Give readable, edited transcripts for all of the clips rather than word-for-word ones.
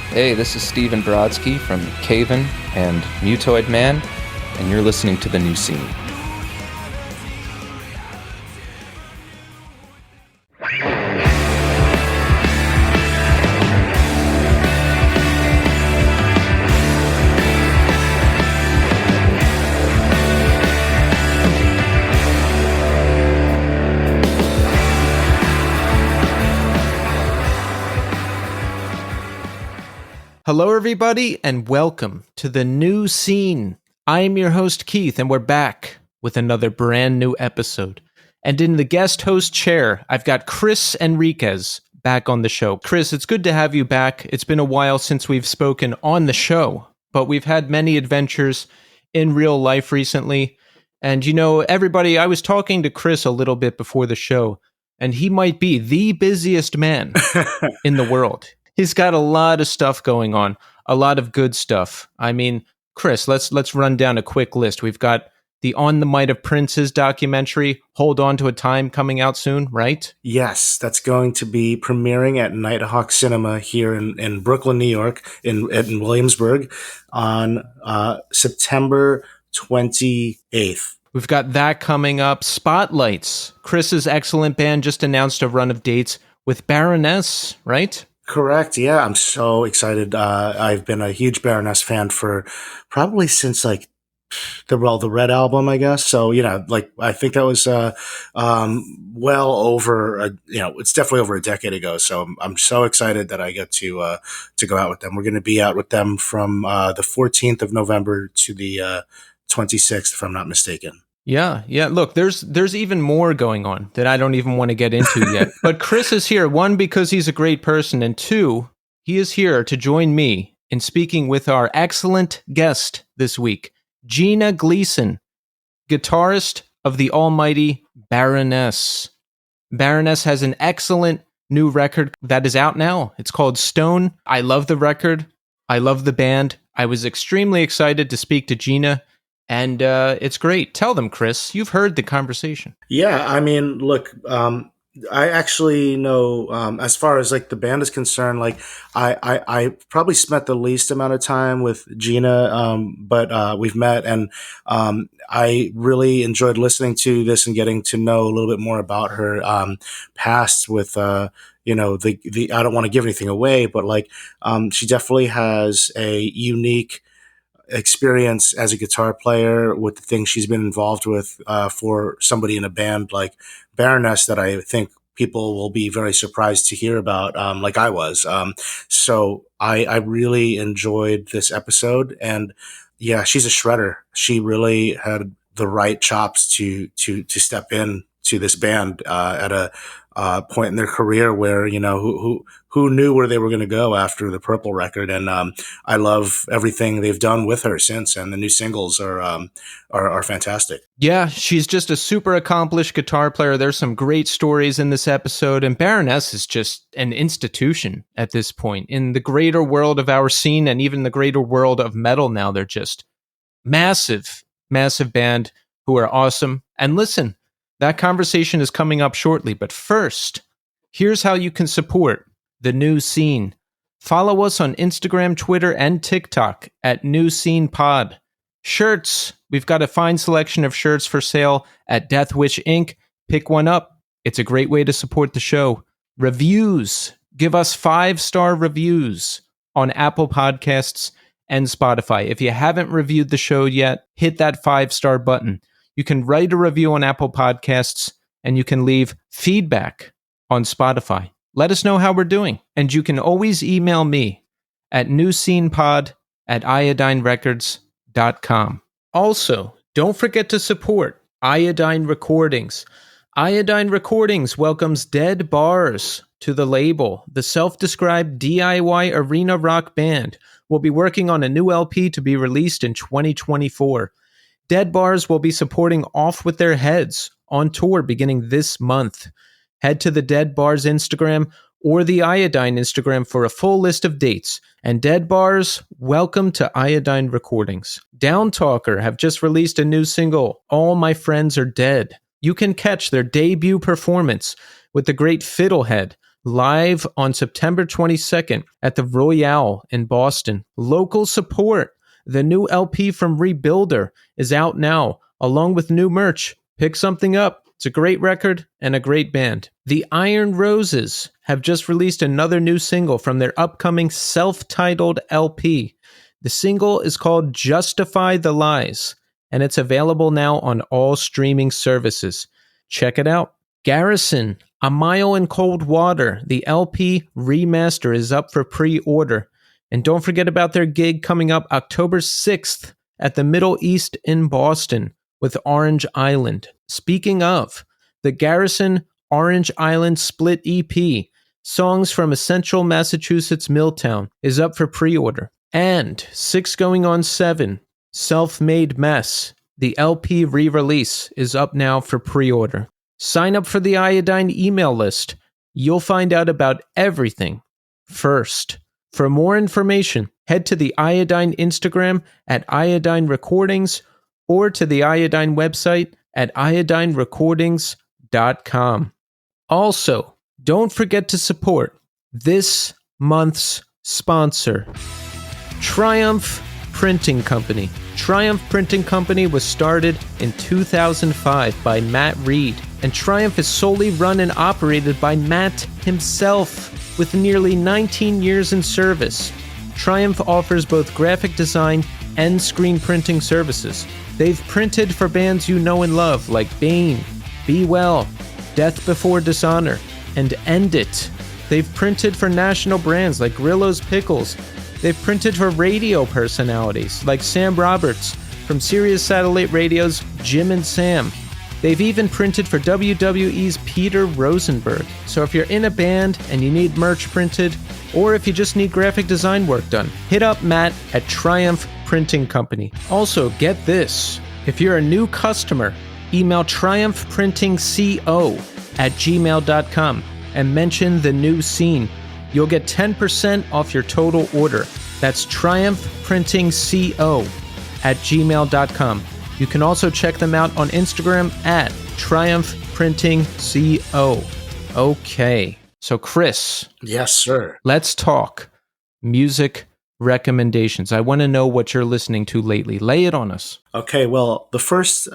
Hey, this is Steven Brodsky from Caven and Mutoid Man, and you're listening to The New Scene. Hello, everybody, and welcome to The New Scene. I am your host, Keith, and we're back with another brand new episode. And in the guest host chair, I've got Chris Enriquez back on the show. Chris, it's good to have you back. It's been a while since we've spoken on the show, but we've had many adventures in real life recently. And you know, everybody, I was talking to Chris a little bit before the show, and he might be the busiest man in the world. He's got a lot of stuff going on, a lot of good stuff. I mean, Chris, let's run down a quick list. We've got the On the Might of Princes documentary, Hold On to a Time, coming out soon, right? Yes, that's going to be premiering at Nighthawk Cinema here in Brooklyn, New York, in Williamsburg, on September 28th. We've got that coming up. Spotlights. Chris's excellent band just announced a run of dates with Baroness, right? Correct. Yeah, I'm so excited. I've been a huge Baroness fan for probably since like the Red album, I guess. So, you know, like I think that was well over, it's definitely over a decade ago. So I'm so excited that I get to go out with them. We're going to be out with them from the 14th of November to the 26th, if I'm not mistaken. Yeah. Look, there's even more going on that I don't even want to get into yet. But Chris is here, one, because he's a great person, and two, he is here to join me in speaking with our excellent guest this week, Gina Gleason, guitarist of the almighty Baroness. Baroness has an excellent new record that is out now. It's called Stone. I love the record. I love the band. I was extremely excited to speak to Gina. And it's great. Tell them, Chris, you've heard the conversation. Yeah, I mean, look, I actually know, as far as like the band is concerned, like I probably spent the least amount of time with Gina, but we've met, and I really enjoyed listening to this and getting to know a little bit more about her past with I don't want to give anything away, but like she definitely has a unique experience as a guitar player with the things she's been involved with for somebody in a band like Baroness that I think people will be very surprised to hear about, like I was. So I really enjoyed this episode, and yeah, she's a shredder. She really had the right chops to step in to this band at a point in their career where, you know, who knew where they were going to go after the Purple record. And I love everything they've done with her since, and the new singles are fantastic. Yeah, she's just a super accomplished guitar player. There's some great stories in this episode, and Baroness is just an institution at this point in the greater world of our scene, and even the greater world of metal now. They're just massive band who are awesome. And listen, that conversation is coming up shortly, but first, here's how you can support The New Scene. Follow us on Instagram, Twitter, and TikTok at New Scene Pod. Shirts. We've got a fine selection of shirts for sale at Death Wish Inc. Pick one up. It's a great way to support the show. Reviews. Give us 5-star reviews on Apple Podcasts and Spotify. If you haven't reviewed the show yet, hit that 5-star button. You can write a review on Apple Podcasts, and you can leave feedback on Spotify. Let us know how we're doing. And you can always email me at newscenepod@iodinerecords.com. Also, don't forget to support Iodine Recordings. Iodine Recordings welcomes Dead Bars to the label. The self-described DIY arena rock band will be working on a new LP to be released in 2024. Dead Bars will be supporting Off With Their Heads on tour beginning this month. Head to the Dead Bars Instagram or the Iodine Instagram for a full list of dates. And Dead Bars, welcome to Iodine Recordings. Downtalker have just released a new single, All My Friends Are Dead. You can catch their debut performance with the great Fiddlehead live on September 22nd at the Royale in Boston. Local support. The new LP from Rebuilder is out now, along with new merch. Pick something up. It's a great record and a great band. The Iron Roses have just released another new single from their upcoming self-titled LP. The single is called Justify the Lies, and it's available now on all streaming services. Check it out. Garrison, A Mile in Cold Water, the LP remaster is up for pre-order. And don't forget about their gig coming up October 6th at the Middle East in Boston with Orange Island. Speaking of, the Garrison Orange Island split EP, Songs from Essential Massachusetts Milltown, is up for pre-order. And 6 Going on 7, Self-Made Mess, the LP re-release, is up now for pre-order. Sign up for the Iodine email list. You'll find out about everything first. For more information, head to the Iodine Instagram at Iodine Recordings or to the Iodine website at iodinerecordings.com. Also, don't forget to support this month's sponsor, Triumph Printing Company. Triumph Printing Company was started in 2005 by Matt Reed, and Triumph is solely run and operated by Matt himself. With nearly 19 years in service, Triumph offers both graphic design and screen printing services. They've printed for bands you know and love like Bane, Be Well, Death Before Dishonor, and End It. They've printed for national brands like Grillo's Pickles. They've printed for radio personalities like Sam Roberts from Sirius Satellite Radio's Jim and Sam. They've even printed for WWE's Peter Rosenberg. So if you're in a band and you need merch printed, or if you just need graphic design work done, hit up Matt at Triumph Printing Company. Also, get this. If you're a new customer, email triumphprintingco@gmail.com and mention the new scene. You'll get 10% off your total order. That's triumphprintingco@gmail.com. You can also check them out on Instagram at triumphprintingco. Okay, so Chris. Yes, sir. Let's talk music recommendations. I want to know what you're listening to lately. Lay it on us. Okay, well, the first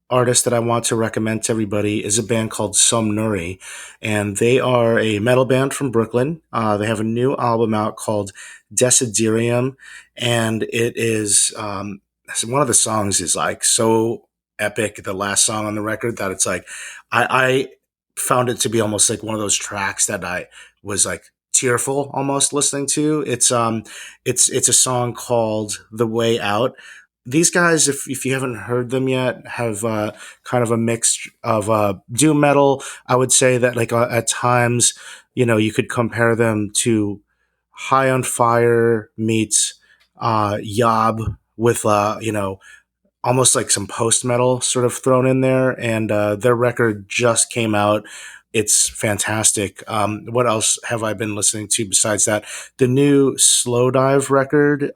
artist that I want to recommend to everybody is a band called Somnuri, and they are a metal band from Brooklyn. They have a new album out called Desiderium, and it is one of the songs is like so epic, the last song on the record, that it's like I found it to be almost like one of those tracks that I was like tearful almost listening to. It's a song called The Way Out. These guys, if you haven't heard them yet, have kind of a mix of doom metal. I would say that like at times, you could compare them to High on Fire meets Yob with almost like some post metal sort of thrown in there. And their record just came out. It's fantastic. What else have I been listening to besides that? The new Slow Dive record,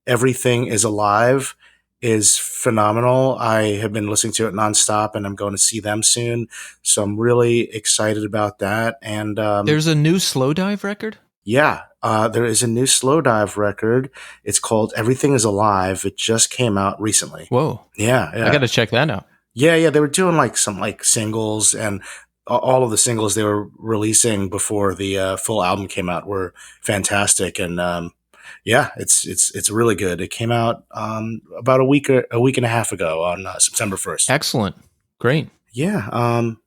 Everything is Alive, is phenomenal. I have been listening to it nonstop, and I'm going to see them soon. So I'm really excited about that. And there's a new Slow Dive record? Yeah, there is a new Slow Dive record. It's called Everything is Alive. It just came out recently. Whoa. Yeah. I got to check that out. Yeah. They were doing like some like singles, and all of the singles they were releasing before the full album came out were fantastic. And it's really good. It came out about a week and a half ago on September 1st. Excellent. Great. Yeah.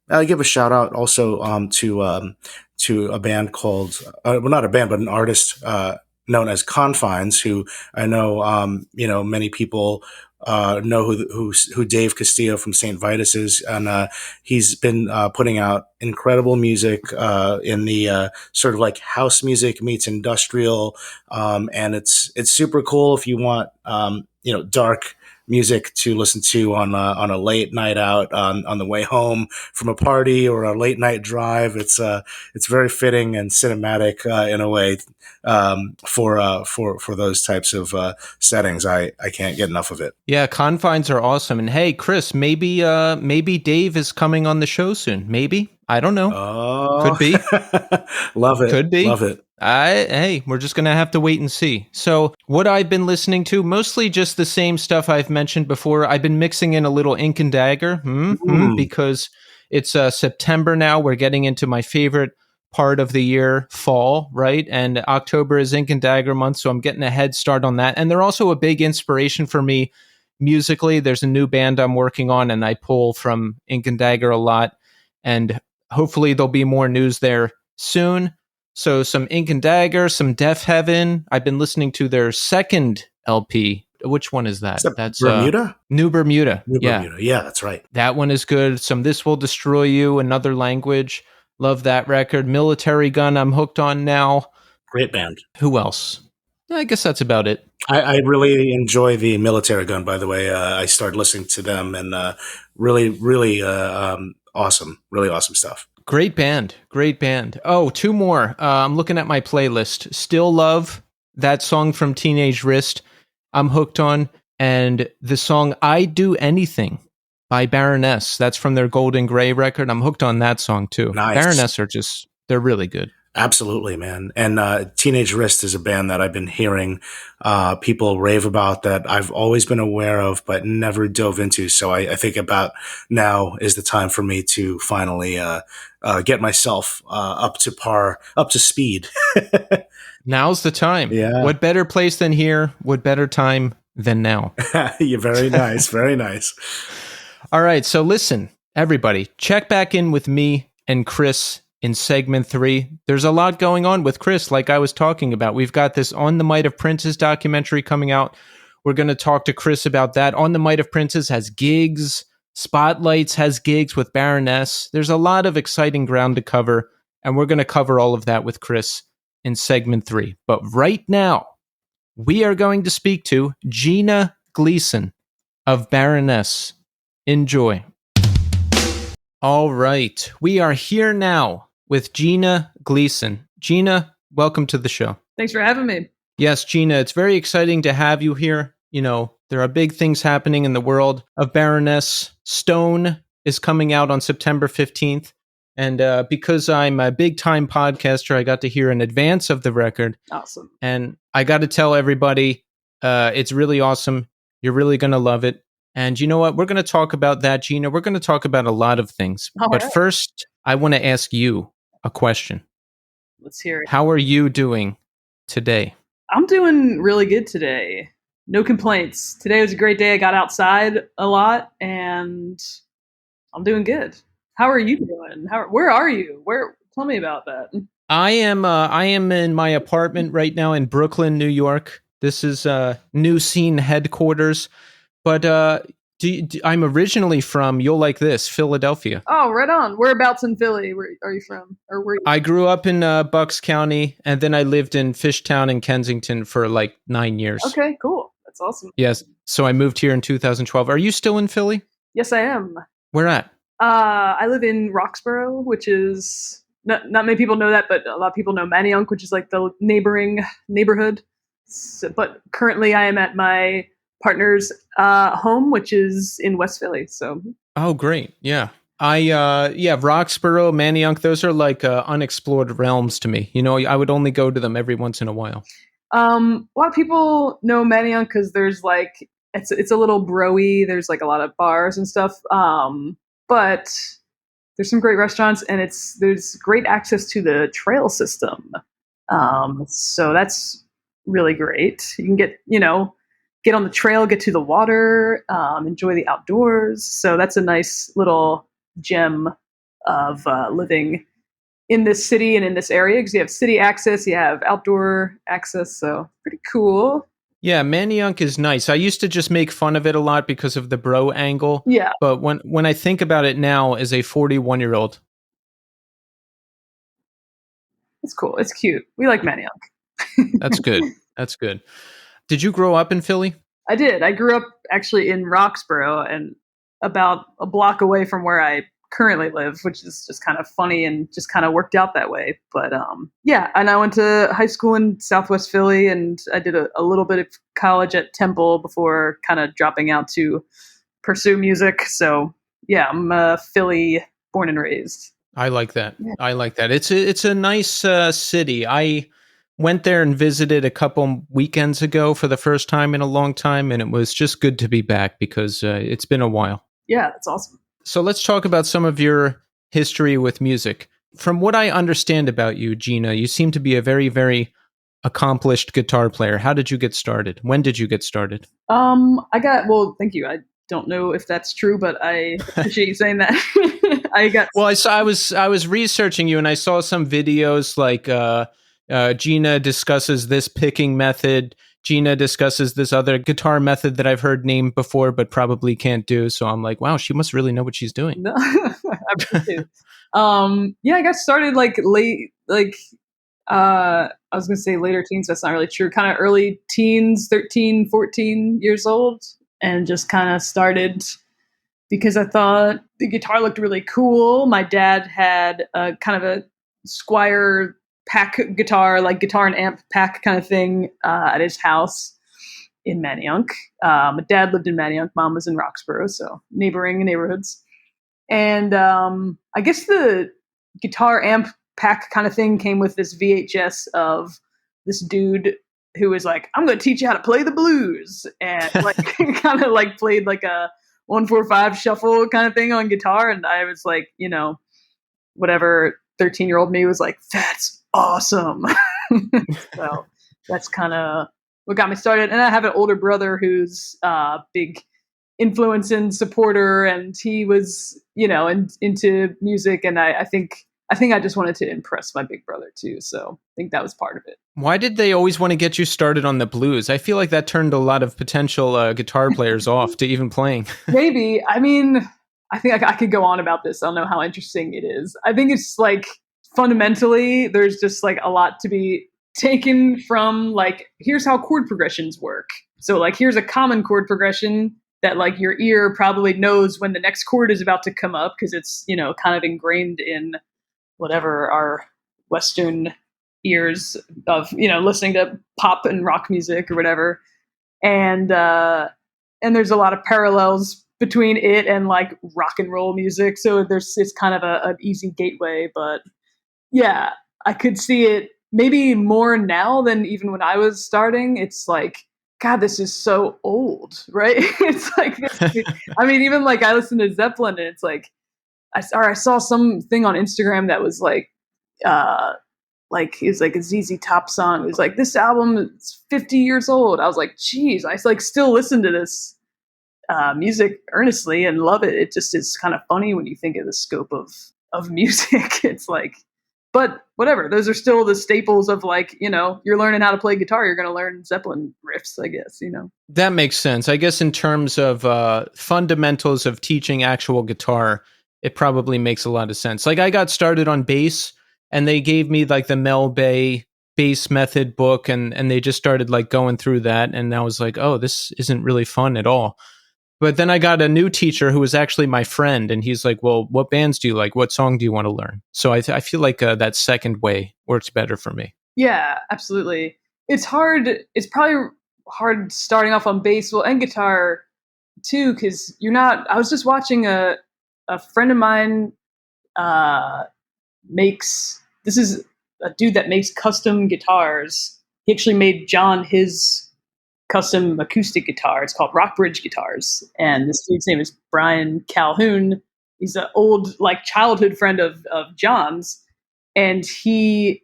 I'll give a shout out also to a band called not a band, but an artist known as Confines, who I know many people know who Dave Castillo from St. Vitus is, and he's been putting out incredible music in the sort of like house music meets industrial, and it's super cool if you want dark music to listen to on a late night out on the way home from a party or a late night drive. It's very fitting and cinematic in a way for those types of settings. I can't get enough of it. Yeah, Confines are awesome. And hey, Chris, maybe Dave is coming on the show soon. Maybe. I don't know. Oh, Could be. love it. Could be. Love it. Hey, we're just going to have to wait and see. So, what I've been listening to, mostly just the same stuff I've mentioned before. I've been mixing in a little Ink and Dagger because it's September now. We're getting into my favorite part of the year, fall, right? And October is Ink and Dagger month, so I'm getting a head start on that. And they're also a big inspiration for me musically. There's a new band I'm working on, and I pull from Ink and Dagger a lot. And hopefully there'll be more news there soon. So some Ink and Dagger, some Deaf Heaven. I've been listening to their second LP. Which one is that? That's Bermuda? New Bermuda. New Bermuda. Yeah, that's right. That one is good. Some This Will Destroy You, Another Language. Love that record. Military Gun, I'm hooked on now. Great band. Who else? I guess that's about it. I really enjoy the Military Gun, by the way. I started listening to them and really awesome. Really awesome stuff. Great band. Great band. Oh, two more. I'm looking at my playlist. Still Love, that song from Teenage Wrist, I'm hooked on. And the song I Do Anything by Baroness. That's from their Golden Gray record. I'm hooked on that song too. Nice. Baroness are they're really good. Absolutely, man. And Teenage Wrist is a band that I've been hearing people rave about that I've always been aware of but never dove into. So I think about now is the time for me to finally get myself up to par, up to speed. Now's the time. Yeah. What better place than here? What better time than now? You're very nice. Very nice. All right. So listen, everybody, check back in with me and Chris in segment 3. There's a lot going on with Chris, like I was talking about. We've got this On the Might of Princes documentary coming out. We're going to talk to Chris about that. On the Might of Princes has gigs. Spotlights has gigs with Baroness. There's a lot of exciting ground to cover, and we're going to cover all of that with Chris in segment 3. But right now, we are going to speak to Gina Gleason of Baroness. Enjoy. All right. We are here now with Gina Gleason. Gina, welcome to the show. Thanks for having me. Yes, Gina, it's very exciting to have you here. You know, there are big things happening in the world of Baroness. Stone is coming out on September 15th. And because I'm a big-time podcaster, I got to hear in advance of the record. Awesome. And I got to tell everybody, it's really awesome. You're really going to love it. And you know what? We're going to talk about that, Gina. We're going to talk about a lot of things. But first, I want to ask you a question. Let's hear it. How are you doing today? I'm doing really good today. No complaints. Today was a great day. I got outside a lot, and I'm doing good. How are you doing? Where are you? Tell me about that. I am in my apartment right now in Brooklyn, New York. This is New Scene headquarters. But I'm originally from, you'll like this, Philadelphia. Oh, right on. Whereabouts in Philly are you from? Or where? I grew up in Bucks County, and then I lived in Fishtown and Kensington for like 9 years. Okay, cool. That's awesome. Yes. So I moved here in 2012. Are you still in Philly? Yes, I am. Where at? I live in Roxborough, which is, not many people know that, but a lot of people know Manayunk, which is like the neighboring neighborhood. But currently I am at my partner's home, which is in West Philly. So oh, great. Yeah. Roxborough, Manayunk, those are like unexplored realms to me. You know, I would only go to them every once in a while. A lot of people know Manayunk because there's like it's a little bro-y. There's like a lot of bars and stuff. But there's some great restaurants, and there's great access to the trail system. So that's really great. You can get on the trail, get to the water, enjoy the outdoors. So that's a nice little gem of living in this city and in this area, because you have city access, you have outdoor access. So pretty cool. Yeah, Manayunk is nice. I used to just make fun of it a lot because of the bro angle. Yeah. But when I think about it now as a 41-year-old. It's cool. It's cute. We like Manayunk. That's good. That's good. Did you grow up in Philly? I did. I grew up actually in Roxborough, and about a block away from where I currently live, which is just kind of funny and just kind of worked out that way. But yeah, and I went to high school in Southwest Philly, and I did a little bit of college at Temple before kind of dropping out to pursue music. So yeah, I'm Philly born and raised. I like that. Yeah. I like that. It's a nice city. I went there and visited a couple weekends ago for the first time in a long time, and it was just good to be back because it's been a while. Yeah, that's awesome. So let's talk about some of your history with music. From what I understand about you, Gina, you seem to be a very, very accomplished guitar player. How did you get started? When did you get started? Thank you. I don't know if that's true, but I appreciate you saying that. Well, I was researching you and I saw some videos like Gina discusses this picking method. Gina discusses this other guitar method that I've heard named before, but probably can't do. So I'm like, wow, she must really know what she's doing. No, I appreciate it. I got started like late, I was going to say later teens. That's not really true. Kind of early teens, 13, 14 years old, and just kind of started because I thought the guitar looked really cool. My dad had a kind of a Squire pack guitar, like guitar and amp pack kind of thing at his house in Manayunk. My dad lived in Manayunk. Mom was in Roxborough, so neighboring neighborhoods. And I guess the guitar amp pack kind of thing came with this VHS of this dude who was like, I'm going to teach you how to play the blues. And like kind of like played like a 1-4-5 shuffle kind of thing on guitar. And I was like, whatever 13-year-old me was like, that's awesome. So that's kind of what got me started. And I have an older brother who's big influence and supporter, and he was, into music. And I think I just wanted to impress my big brother too. So I think that was part of it. Why did they always want to get you started on the blues? I feel like that turned a lot of potential guitar players off to even playing. Maybe. I mean, I think I could go on about this. I don't know how interesting it is. I think it's like fundamentally, there's just like a lot to be taken from like, here's how chord progressions work. So like, here's a common chord progression that like your ear probably knows when the next chord is about to come up because it's, kind of ingrained in whatever our Western ears of, listening to pop and rock music or whatever. And there's a lot of parallels between it and like rock and roll music. So it's kind of an easy gateway, but yeah, I could see it maybe more now than even when I was starting. It's like, God, this is so old, right? It's like, I mean, even like I listen to Zeppelin and it's like, I saw something on Instagram that was like it was like a ZZ Top song. It was like, this album is 50 years old. I was like, geez, I like still listen to this music earnestly and love it. It just is kind of funny when you think of the scope of music. It's like, but whatever. Those are still the staples of like, you're learning how to play guitar. You're going to learn Zeppelin riffs, I guess, That makes sense. I guess in terms of fundamentals of teaching actual guitar, it probably makes a lot of sense. Like I got started on bass and they gave me like the Mel Bay bass method book and they just started like going through that. And I was like, oh, this isn't really fun at all. But then I got a new teacher who was actually my friend, and he's like, well, what bands do you like? What song do you want to learn? So I feel like that second way works better for me. Yeah, absolutely. It's hard. It's probably hard starting off on bass, and guitar too, because you're not. I was just watching a friend of mine this is a dude that makes custom guitars. He actually made John his custom acoustic guitar. It's called Rockbridge Guitars. And this dude's name is Brian Calhoun. He's an old like childhood friend of John's. And he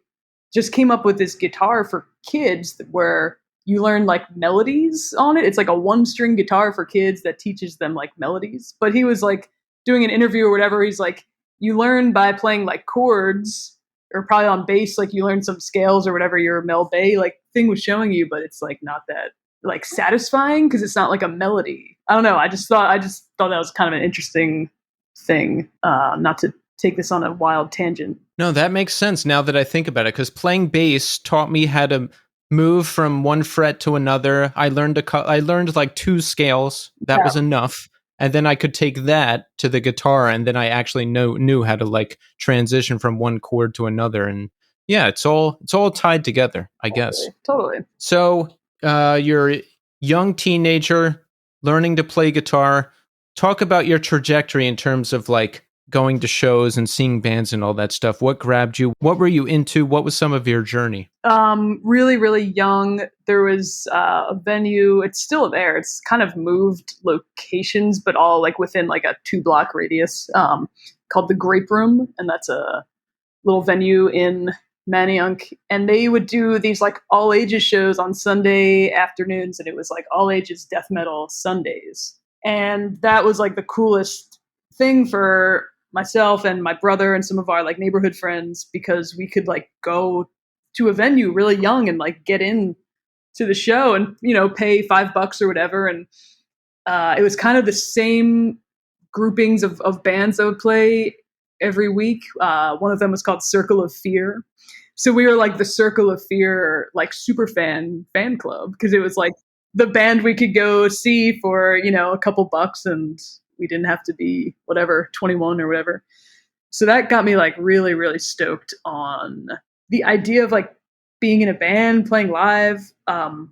just came up with this guitar for kids where you learn like melodies on it. It's like a 1-string guitar for kids that teaches them like melodies. But he was like doing an interview or whatever. He's like, you learn by playing like chords, or probably on bass, like you learn some scales or whatever your Mel Bay like thing was showing you, but it's like not that like satisfying because it's not like a melody. I don't know. I just thought that was kind of an interesting thing. Not to take this on a wild tangent. No, that makes sense now that I think about it, because playing bass taught me how to move from one fret to another. I learned like 2 scales. That was enough. And then I could take that to the guitar, and then I actually knew how to like transition from one chord to another. And yeah, it's all tied together, I guess. Totally. So you're a young teenager learning to play guitar. Talk about your trajectory in terms of like going to shows and seeing bands and all that stuff? What grabbed you? What were you into? What was some of your journey? Really, really young. There was a venue. It's still there. It's kind of moved locations, but all like within like a 2-block radius, called the Grape Room. And that's a little venue in Manayunk. And they would do these like all ages shows on Sunday afternoons. And it was like all ages death metal Sundays. And that was like the coolest thing for myself and my brother and some of our like neighborhood friends, because we could like go to a venue really young and like get in to the show and, you know, pay $5 or whatever. And it was kind of the same groupings of bands that would play every week. One of them was called Circle of Fear. So we were like the Circle of Fear, like super fan club, because it was like the band we could go see for, you know, a couple bucks, and we didn't have to be whatever, 21 or whatever. So that got me like really, really stoked on the idea of like being in a band, playing live,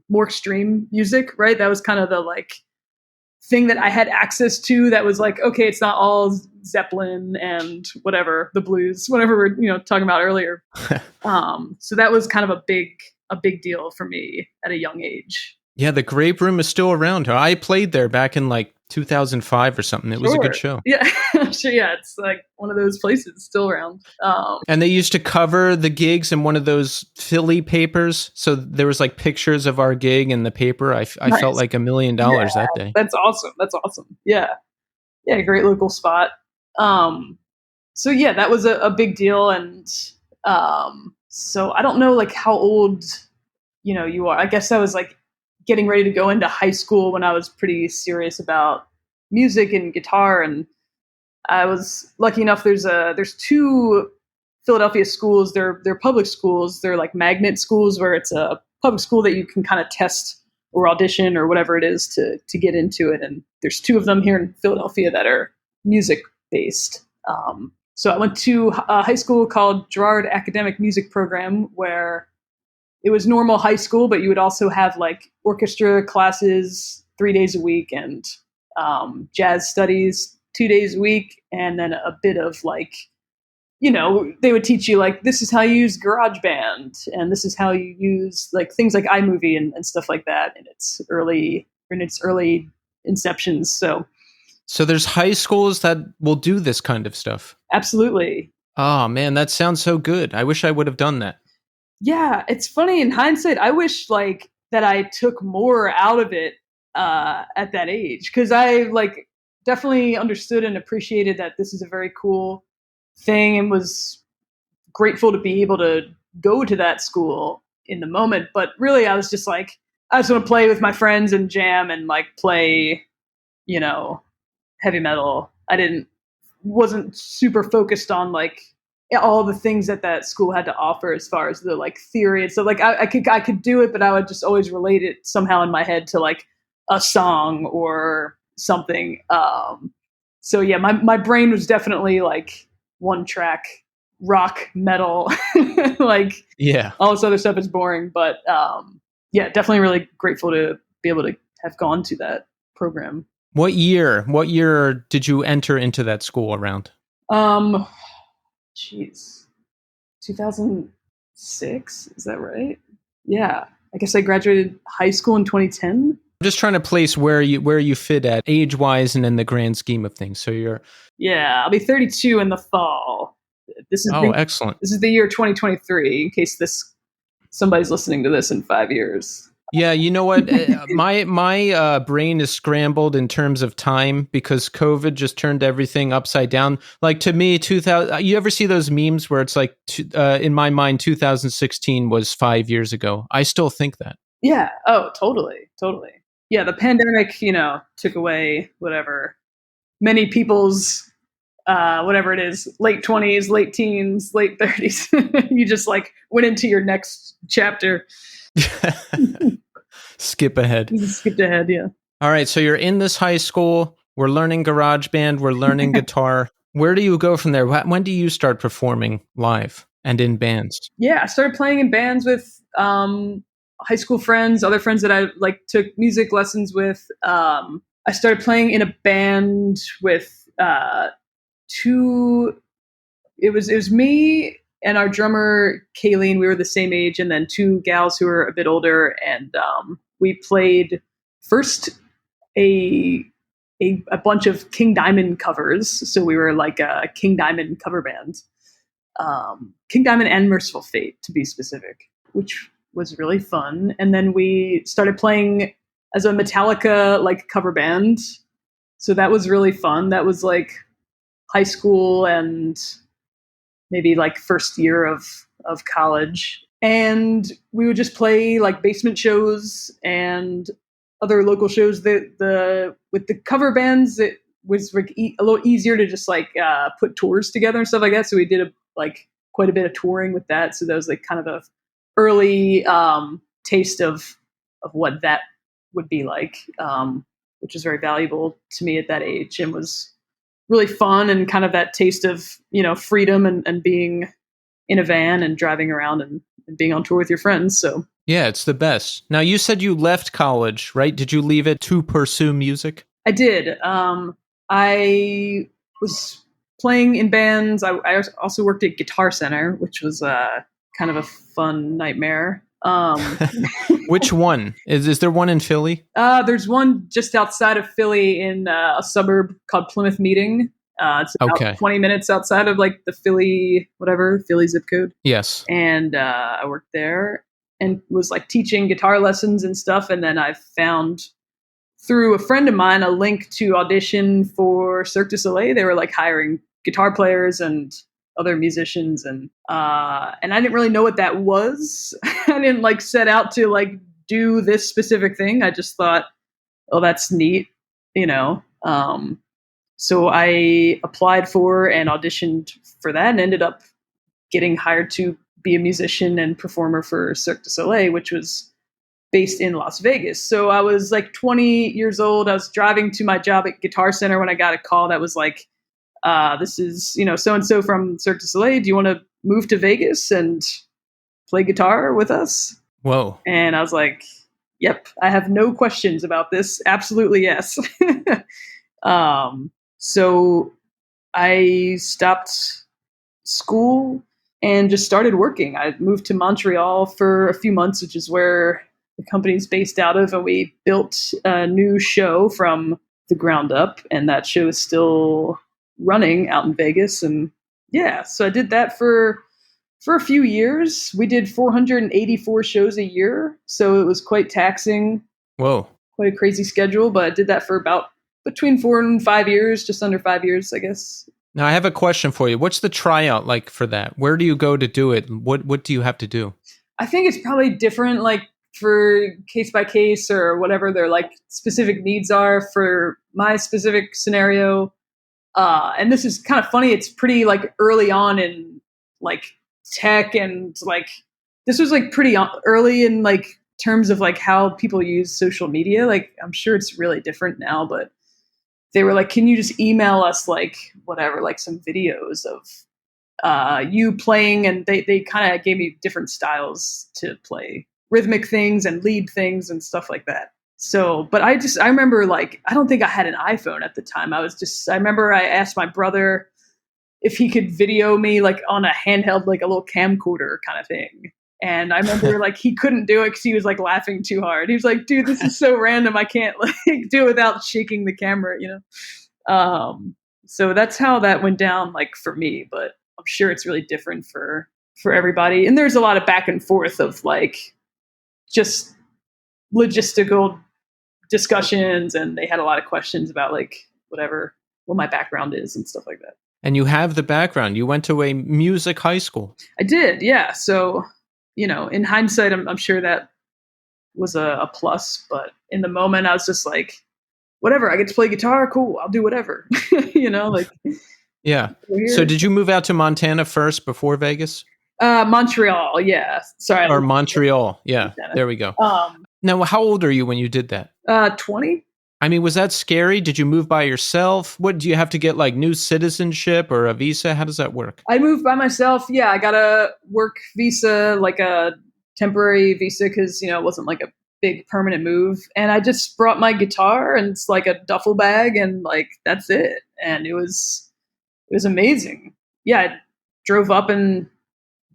more extreme music, right? That was kind of the like thing that I had access to that was like, okay, it's not all Zeppelin and whatever, the blues, whatever we're, you know, talking about earlier. So that was kind of a big deal for me at a young age. Yeah, the Grape Room is still around. I played there back in like 2005 or something. It was a good show. Yeah, sure. Yeah, it's like one of those places still around. And they used to cover the gigs in one of those Philly papers. So there was like pictures of our gig in the paper. I Nice. felt like $1 million that day. That's awesome. Yeah. Yeah, great local spot. So yeah, that was a big deal. And so I don't know like how old, you know, you are. I guess I was like getting ready to go into high school when I was pretty serious about music and guitar. And I was lucky enough. There's 2 Philadelphia schools. They're public schools. They're like magnet schools where it's a public school that you can kind of test or audition or whatever it is to get into it. And there's 2 of them here in Philadelphia that are music based. So I went to a high school called Girard Academic Music Program, where it was normal high school, but you would also have like orchestra classes 3 days a week and jazz studies 2 days a week. And then a bit of like, you know, they would teach you like, this is how you use GarageBand and this is how you use like things like iMovie and stuff like that in its early inceptions. So there's high schools that will do this kind of stuff. Absolutely. Oh man, that sounds so good. I wish I would have done that. Yeah, it's funny in hindsight. I wish like that I took more out of it at that age, because I like definitely understood and appreciated that this is a very cool thing and was grateful to be able to go to that school in the moment. But really, I was just like, I just want to play with my friends and jam and like play, you know, heavy metal. Wasn't super focused on like all the things that school had to offer as far as the like theory. And so like I could do it, but I would just always relate it somehow in my head to like a song or something. So yeah, my brain was definitely like one track rock metal. Like yeah, all this other stuff is boring, but yeah, definitely really grateful to be able to have gone to that program. What year did you enter into that school around? 2006, is that right? Yeah, I guess I graduated high school in 2010. I'm just trying to place where you fit at age-wise and in the grand scheme of things. So I'll be 32 in the fall. Excellent. This is the year 2023, in case somebody's listening to this in 5 years. Yeah, you know what? My brain is scrambled in terms of time because COVID just turned everything upside down. Like to me, 2000. You ever see those memes where it's like, in my mind, 2016 was 5 years ago? I still think that. Yeah. Oh, totally. Yeah, the pandemic, you know, took away whatever many people's whatever it is, late 20s, late teens, late 30s. You just like went into your next chapter. Skip ahead. Skipped ahead, yeah. All right, so you're in this high school. We're learning GarageBand. We're learning guitar. Where do you go from there? When do you start performing live and in bands? Yeah, I started playing in bands with high school friends, other friends that I like took music lessons with. I started playing in a band with two. It was me and our drummer Kayleen. We were the same age, and then two gals who were a bit older, and we played first a bunch of King Diamond covers. So we were like a King Diamond cover band, King Diamond and Merciful Fate to be specific, which was really fun. And then we started playing as a Metallica like cover band. So that was really fun. That was like high school and maybe like first year of college. And we would just play like basement shows and other local shows. With the cover bands, it was like a little easier to just like put tours together and stuff like that. So we did quite a bit of touring with that. So that was like kind of a early taste of what that would be like, which was very valuable to me at that age and was really fun, and kind of that taste of, freedom and being in a van and driving around and being on tour with your friends. So yeah, it's the best. Now, you said you left college, right? Did you leave it to pursue music? I did. I was playing in bands. I also worked at Guitar Center, which was kind of a fun nightmare. Which one? Is there one in Philly? There's one just outside of Philly in a suburb called Plymouth Meeting. It's about 20 minutes outside of like the Philly zip code. Yes. And I worked there and was like teaching guitar lessons and stuff. And then I found through a friend of mine a link to audition for Cirque du Soleil. They were like hiring guitar players and other musicians, and I didn't really know what that was. I didn't like set out to like do this specific thing. I just thought, oh, that's neat, so I applied for and auditioned for that and ended up getting hired to be a musician and performer for Cirque du Soleil, which was based in Las Vegas. So I was like 20 years old. I was driving to my job at Guitar Center when I got a call that was like, this is, so-and-so from Cirque du Soleil. Do you want to move to Vegas and play guitar with us? Whoa. And I was like, yep, I have no questions about this. Absolutely, yes. So I stopped school and just started working. I moved to Montreal for a few months, which is where the company's based out of. And we built a new show from the ground up. And that show is still running out in Vegas. And yeah, so I did that for a few years. We did 484 shows a year. So it was quite taxing. Whoa. Quite a crazy schedule, but I did that for about between 4 and 5 years, just under 5 years, I guess. Now I have a question for you. What's the tryout like for that? Where do you go to do it? What do you have to do? I think it's probably different, like for case by case or whatever their like specific needs are for my specific scenario. And this is kind of funny. It's pretty like early on in like tech, and like this was like pretty early in like terms of like how people use social media. Like I'm sure it's really different now, but they were like, can you just email us like whatever, like some videos of you playing? And they kind of gave me different styles to play rhythmic things and lead things and stuff like that. So, but I remember like, I don't think I had an iPhone at the time. I remember I asked my brother if he could video me like on a handheld, like a little camcorder kind of thing. And I remember like he couldn't do it because he was like laughing too hard. He was like, dude, this is so random. I can't like do it without shaking the camera, So that's how that went down like for me, but I'm sure it's really different for everybody. And there's a lot of back and forth of like just logistical discussions, and they had a lot of questions about like what my background is and stuff like that. And you have the background. You went to a music high school. I did, yeah. So in hindsight, I'm sure that was a plus, but in the moment I was just like, whatever, I get to play guitar. Cool. I'll do whatever, like. Yeah. Weird. So did you move out to Montana first before Vegas? Montreal. Yeah. Sorry. Or Montreal. Yeah. Montana. There we go. Now, how old are you when you did that? 20. I mean, was that scary? Did you move by yourself? What, do you have to get like new citizenship or a visa? How does that work? I moved by myself. Yeah, I got a work visa, like a temporary visa, because, it wasn't like a big permanent move. And I just brought my guitar and it's like a duffel bag and like, that's it. And it was it was amazing. Yeah, I drove up and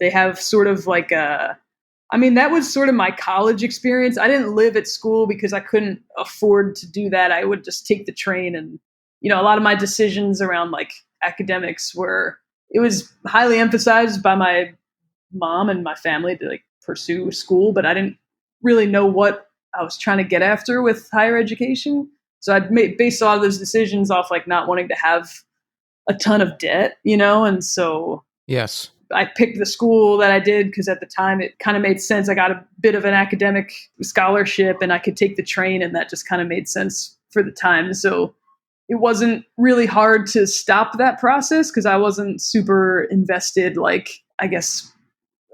they have sort of like that was sort of my college experience. I didn't live at school because I couldn't afford to do that. I would just take the train, and a lot of my decisions around like academics it was highly emphasized by my mom and my family to like pursue school, but I didn't really know what I was trying to get after with higher education. So based a lot of those decisions off like not wanting to have a ton of debt, and so yes, I picked the school that I did because at the time it kind of made sense. I got a bit of an academic scholarship and I could take the train, and that just kind of made sense for the time. So it wasn't really hard to stop that process because I wasn't super invested, like, I guess,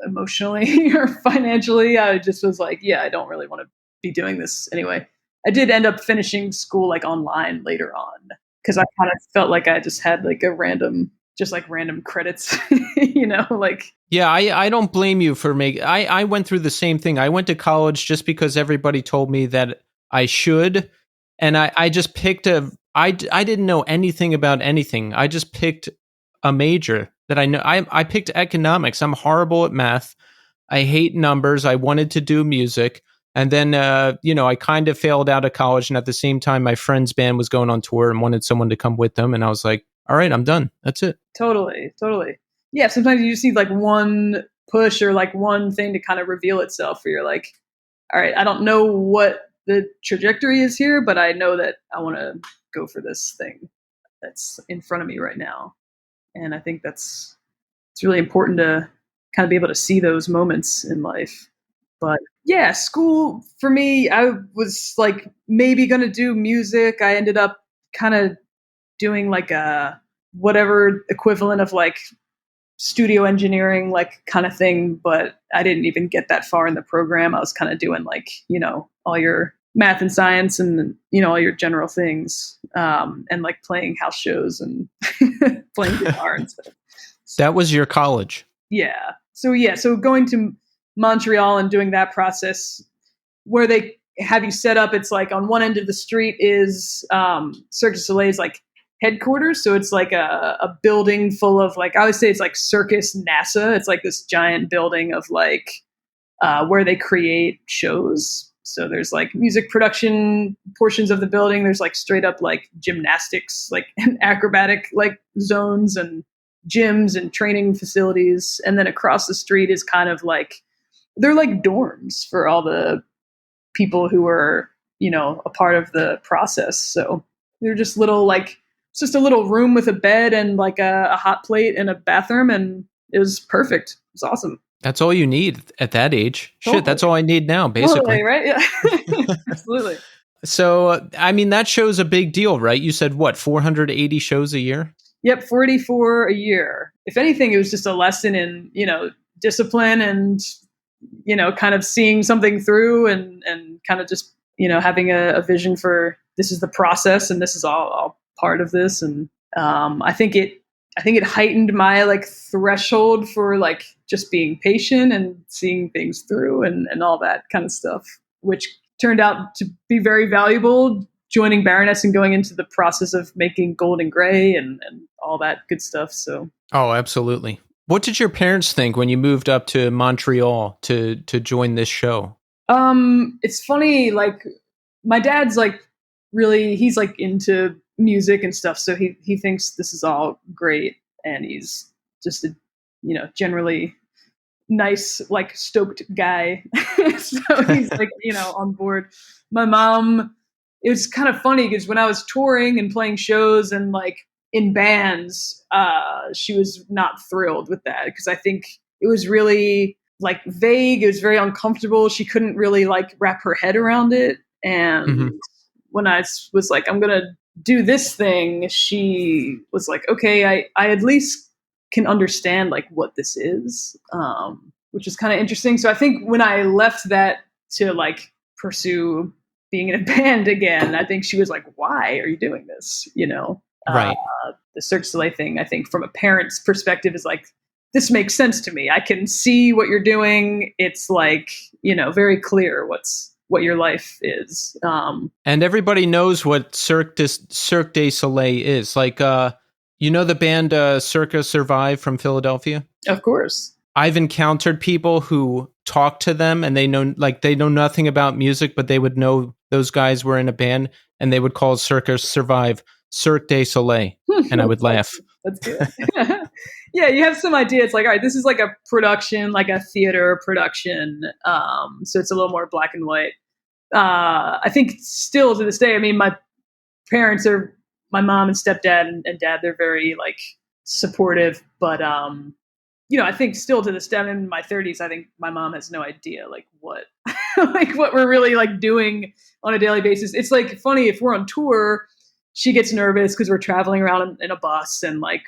emotionally or financially. I just was like, yeah, I don't really want to be doing this anyway. I did end up finishing school like online later on because I kind of felt like I just had like random credits, like. Yeah, I don't blame you for I went through the same thing. I went to college just because everybody told me that I should. And I just picked I didn't know anything about anything. I just picked a major that I know. I picked economics. I'm horrible at math. I hate numbers. I wanted to do music. And then, I kind of failed out of college. And at the same time, my friend's band was going on tour and wanted someone to come with them. And I was like, all right, I'm done. That's it. Totally. Yeah, sometimes you just need like one push or like one thing to kind of reveal itself where you're like, all right, I don't know what the trajectory is here, but I know that I want to go for this thing that's in front of me right now. And I think it's really important to kind of be able to see those moments in life. But yeah, school for me, I was like maybe going to do music. I ended up kind of doing like a whatever equivalent of like studio engineering, like kind of thing. But I didn't even get that far in the program. I was kind of doing like, all your math and science and, all your general things, and like playing house shows and playing guitar and stuff. That was your college. Yeah. So going to Montreal and doing that process where they have you set up, it's like on one end of the street is Cirque du Soleil's like headquarters. So it's like a building full of like, I would say it's like Circus NASA. It's like this giant building of like where they create shows. So there's like music production portions of the building. There's like straight up like gymnastics, like and acrobatic like zones and gyms and training facilities. And then across the street is kind of like, they're like dorms for all the people who are, a part of the process. So they're just little like, it's just a little room with a bed and like a hot plate and a bathroom. And it was perfect. It was awesome. That's all you need at that age. Totally. Shit, that's all I need now, basically. Totally, right? Yeah. Absolutely. So, that show's a big deal, right? You said, what, 480 shows a year? Yep, 44 a year. If anything, it was just a lesson in, discipline and, kind of seeing something through and kind of just, having a vision for this is the process and this is all part of this. And I think it heightened my like threshold for like just being patient and seeing things through and all that kind of stuff, which turned out to be very valuable joining Baroness and going into the process of making Gold and Gray and all that good stuff. So. Oh, absolutely. What did your parents think when you moved up to Montreal to join this show? It's funny, like my dad's like really, he's like into music and stuff. So he thinks this is all great. And he's just a, generally nice, like stoked guy. So he's like, on board. My mom, it was kind of funny because when I was touring and playing shows and like in bands, she was not thrilled with that because I think it was really like vague. It was very uncomfortable. She couldn't really like wrap her head around it. And when I was like, I'm going to do this thing, she was like, okay, I at least can understand like what this is, which is kind of interesting. So I think when I left that to like pursue being in a band again, I think she was like, why are you doing this? Right. The Cirque du Soleil thing, I think from a parent's perspective is like, this makes sense to me. I can see what you're doing. It's like, very clear what your life is. And everybody knows what Cirque du Soleil is. Like, You know the band Cirque Survive from Philadelphia? Of course. I've encountered people who talk to them and they know nothing about music, but they would know those guys were in a band and they would call Cirque Survive Cirque du Soleil. And I would laugh. That's good. Yeah, you have some idea. It's like, all right, this is like a production, like a theater production. So it's a little more black and white. I think still to this day, I mean, my parents are, my mom and stepdad and dad, they're very like supportive, but I think still to this day, I'm in my 30s, I think my mom has no idea like what like what we're really like doing on a daily basis. It's like funny, if we're on tour, she gets nervous because we're traveling around in a bus and like,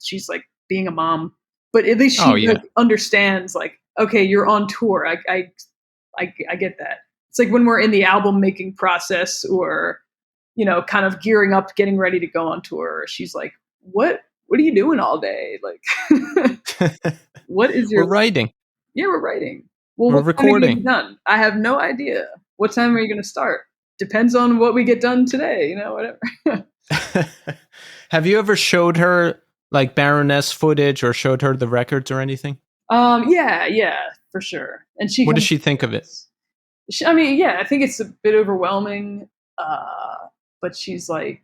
she's like being a mom, but at least she like, understands like, okay, you're on tour. I get that. It's like when we're in the album making process or, kind of gearing up, getting ready to go on tour. She's like, what are you doing all day? Like, what is your... We're writing. Yeah, we're writing. Well, we're recording. Done? I have no idea. What time are you going to start? Depends on what we get done today, whatever. Have you ever showed her like Baroness footage or showed her the records or anything? Yeah, for sure. And what does she think of it? I think it's a bit overwhelming. But she's like,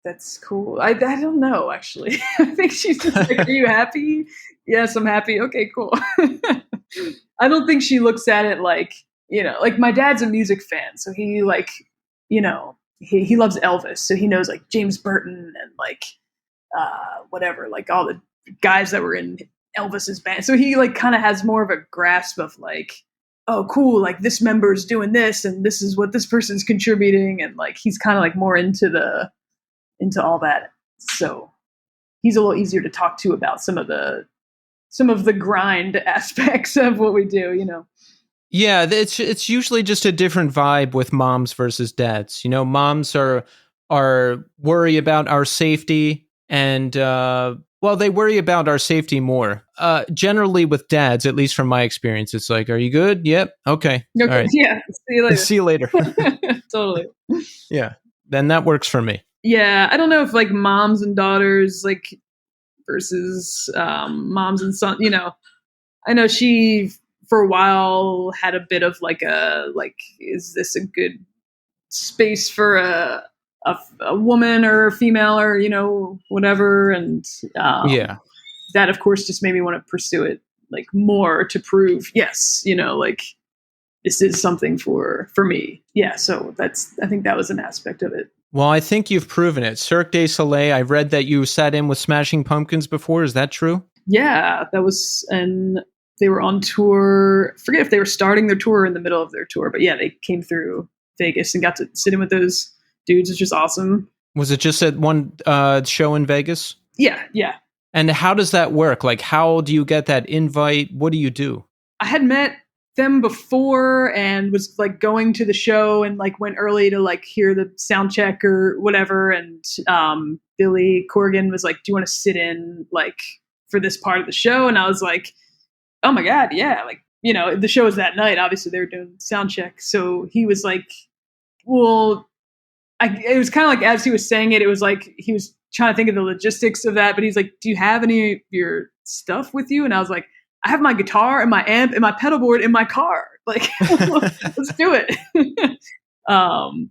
that's cool. I don't know, actually. I think she's just like, are you happy? Yes, I'm happy. Okay, cool. I don't think she looks at it like, like my dad's a music fan. So he like, he loves Elvis. So he knows like James Burton and like, whatever, like all the guys that were in Elvis's band. So he like kind of has more of a grasp of like, oh, cool, like this member's doing this and this is what this person's contributing. And like, he's kind of like more into all that. So he's a little easier to talk to about some of the grind aspects of what we do, Yeah, it's usually just a different vibe with moms versus dads. Moms are worry about our safety and they worry about our safety more. Generally with dads, at least from my experience, it's like, are you good? Yep. Okay. All right. Yeah. See you later. See you later. Totally. Yeah. Then that works for me. Yeah. I don't know if like moms and daughters like versus moms and sons, I know she for a while had a bit of like is this a good space for a woman or a female or, whatever. And that of course just made me want to pursue it like more to prove, yes, like this is something for me. Yeah. So I think that was an aspect of it. Well, I think you've proven it. Cirque du Soleil, I've read that you sat in with Smashing Pumpkins before. Is that true? Yeah, and they were on tour. I forget if they were starting their tour or in the middle of their tour, but yeah, they came through Vegas and got to sit in with those dudes, which is awesome. Was it just at one show in Vegas? Yeah. And how does that work? Like, how do you get that invite? What do you do? I had met them before and was like going to the show and like went early to like hear the sound check or whatever. And Billy Corgan was like, do you want to sit in like for this part of the show? And I was like, oh my God, yeah. Like, the show was that night. Obviously they were doing sound check. So he was like, well, it was kind of like, as he was saying it, it was like, he was trying to think of the logistics of that, but he's like, do you have any of your stuff with you? And I was like, I have my guitar and my amp and my pedal board in my car. Like, let's do it.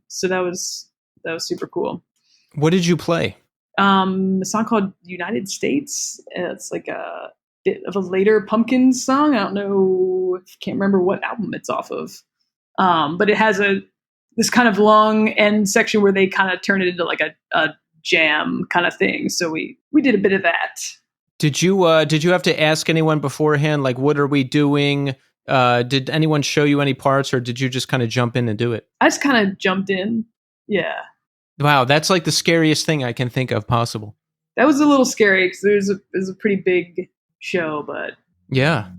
So that was super cool. What did you play? A song called United States. It's like a bit of a later Pumpkins song. I don't know, can't remember what album it's off of. But it has this kind of long end section where they kind of turn it into like a jam kind of thing. So we did a bit of that. Did you have to ask anyone beforehand, like, what are we doing? Did anyone show you any parts, or did you just kind of jump in and do it? I just kind of jumped in. Yeah. Wow, that's like the scariest thing I can think of possible. That was a little scary because it was a pretty big show, but yeah,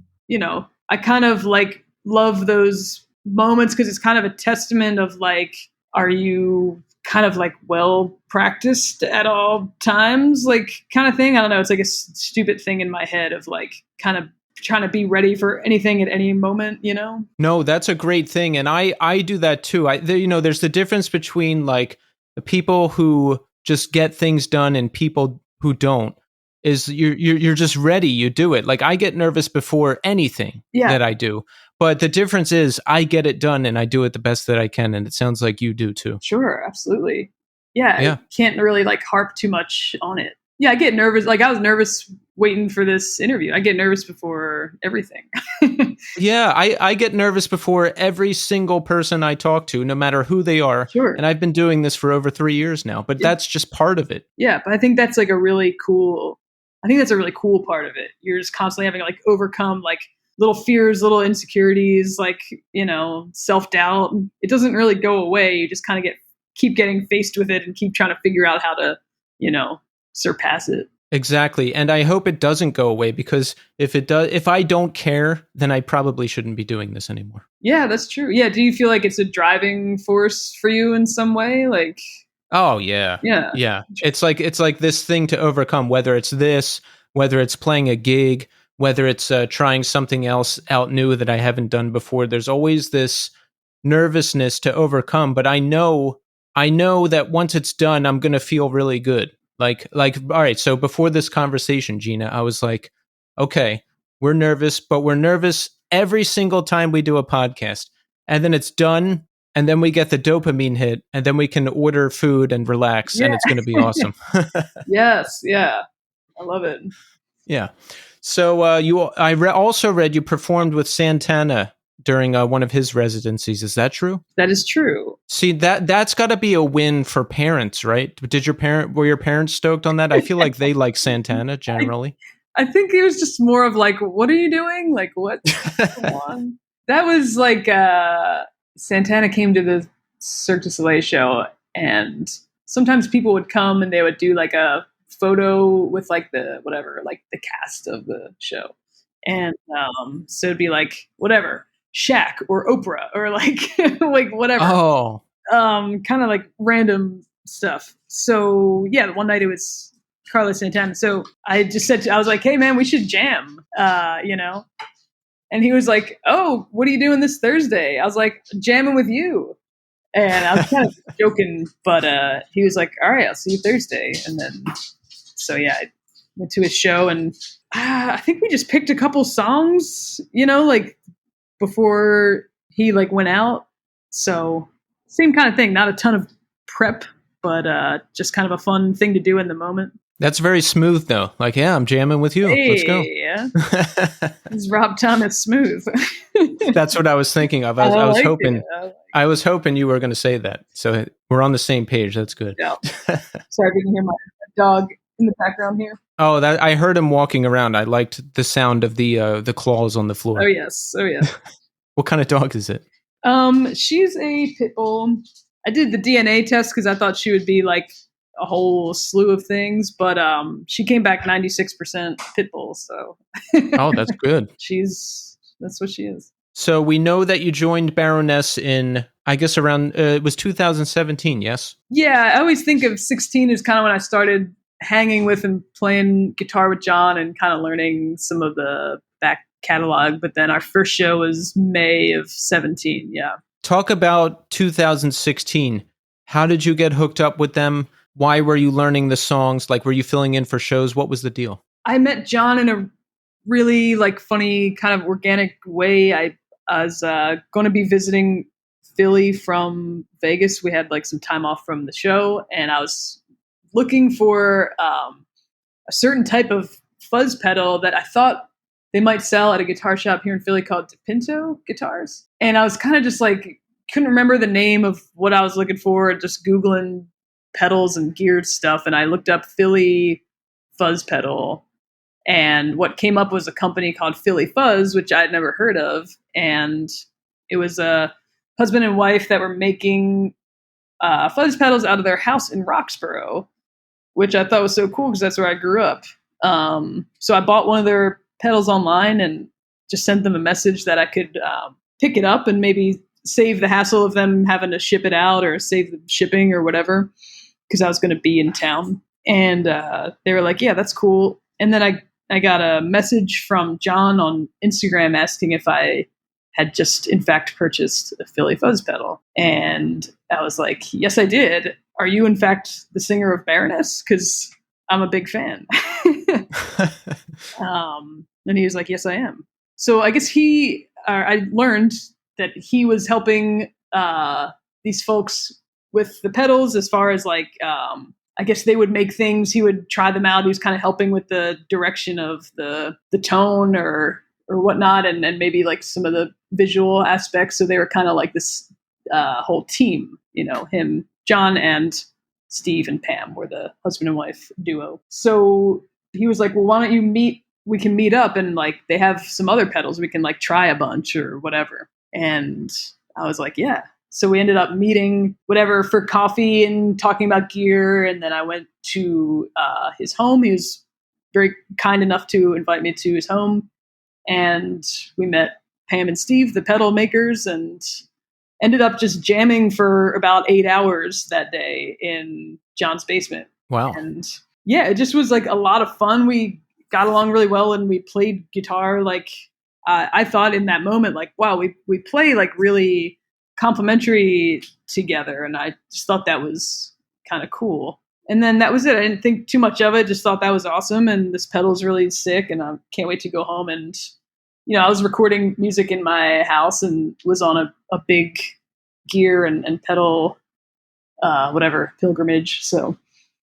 I kind of like love those moments because it's kind of a testament of like, are you kind of like well practiced at all times, like kind of thing. I don't know. It's like a stupid thing in my head of like kind of trying to be ready for anything at any moment, No, that's a great thing. And I do that too. There's the difference between like the people who just get things done and people who don't is you're just ready. You do it. Like I get nervous before anything that I do, but the difference is I get it done and I do it the best that I can. And it sounds like you do too. Sure, absolutely. Yeah, Yeah. Can't really like harp too much on it. Yeah, I get nervous. Like I was nervous waiting for this interview. I get nervous before everything. Yeah, I get nervous before every single person I talk to, no matter who they are. Sure. And I've been doing this for over 3 years now, but that's just part of it. Yeah, but I think that's like a really cool. I think that's a really cool part of it. You're just constantly having to like overcome like little fears, little insecurities, like, you know, self-doubt. It doesn't really go away. You just kind of keep getting faced with it and keep trying to figure out how to, you know, surpass it. Exactly. And I hope it doesn't go away, because if it does, if I don't care, then I probably shouldn't be doing this anymore. Yeah, that's true. Yeah. Do you feel like it's a driving force for you in some way? Like, oh yeah. Yeah. It's like this thing to overcome, whether it's this, whether it's playing a gig, whether it's trying something else out new that I haven't done before. There's always this nervousness to overcome, but I know that once it's done, I'm going to feel really good. Like, all right. So before this conversation, Gina, I was like, okay, we're nervous, but we're nervous every single time we do a podcast, and then it's done. And then we get the dopamine hit, and then we can order food and relax, and it's going to be awesome. Yes. Yeah. I love it. Yeah. So I also read you performed with Santana during one of his residencies. Is that true? That is true. See, that's got to be a win for parents, right? Were your parents stoked on that? I feel like they like Santana generally. I think it was just more of like, what are you doing? Like, what? Come on. That was like, Santana came to the Cirque du Soleil show, and sometimes people would come and they would do like a photo with like the cast of the show. And so it'd be like, whatever, Shaq or Oprah or like like whatever. Oh. Kind of like random stuff. So yeah, one night it was Carlos Santana. So I just I was like, hey man, we should jam, you know? And he was like, oh, what are you doing this Thursday? I was like, jamming with you. And I was kind of joking, but he was like, all right, I'll see you Thursday. And then, so yeah, I went to his show, and I think we just picked a couple songs, you know, like before he like went out. So same kind of thing, not a ton of prep, but just kind of a fun thing to do in the moment. That's very smooth though. Like, yeah, I'm jamming with you. Hey, let's go. Yeah. It's Rob Thomas smooth. That's what I was thinking of. I was hoping you were going to say that. So we're on the same page. That's good. Yeah. Sorry if you can hear my dog in the background here. Oh, I heard him walking around. I liked the sound of the claws on the floor. Oh yes. What kind of dog is it? She's a pit bull. I did the DNA test because I thought she would be like a whole slew of things, but she came back 96% pit bull. So oh, that's good. That's what she is. So we know that you joined Baroness in, I guess, around it was 2017. Yes. Yeah, I always think of 16 as kind of when I started hanging with and playing guitar with John and kind of learning some of the back catalog. But then our first show was May of 17. Yeah. Talk about 2016. How did you get hooked up with them? Why were you learning the songs? Like, were you filling in for shows? What was the deal? I met John in a really like funny kind of organic way. I was going to be visiting Philly from Vegas. We had like some time off from the show, and I was looking for a certain type of fuzz pedal that I thought they might sell at a guitar shop here in Philly called DePinto Guitars. And I was kind of just like, couldn't remember the name of what I was looking for, just Googling pedals and geared stuff. And I looked up Philly fuzz pedal, and what came up was a company called Philly Fuzz, which I'd never heard of. And it was a husband and wife that were making fuzz pedals out of their house in Roxborough, which I thought was so cool because that's where I grew up. So I bought one of their pedals online and just sent them a message that I could pick it up and maybe save the hassle of them having to ship it out or save the shipping or whatever, because I was going to be in town. And they were like, yeah, that's cool. And then I got a message from John on Instagram asking if I had just, in fact, purchased a Philly Fuzz pedal. And I was like, yes, I did. Are you, in fact, the singer of Baroness? Because I'm a big fan. And he was like, yes, I am. So I guess I learned that he was helping these folks with the pedals as far as like, I guess they would make things, he would try them out. He was kind of helping with the direction of the tone or whatnot, and maybe like some of the visual aspects. So they were kind of like this whole team, him, John, and Steve and Pam were the husband and wife duo. So he was like, well, why don't we can meet up, and like they have some other pedals. We can like try a bunch or whatever. And I was like, yeah. So we ended up meeting whatever for coffee and talking about gear. And then I went to his home. He was very kind enough to invite me to his home. And we met Pam and Steve, the pedal makers, and ended up just jamming for about 8 hours that day in John's basement. Wow. And yeah, it just was like a lot of fun. We got along really well, and we played guitar. Like I thought in that moment, like, wow, we play like really complementary together. And I just thought that was kind of cool. And then that was it. I didn't think too much of it. Just thought that was awesome. And this pedal's really sick. And I can't wait to go home. And, I was recording music in my house and was on a big gear and pedal, pilgrimage. So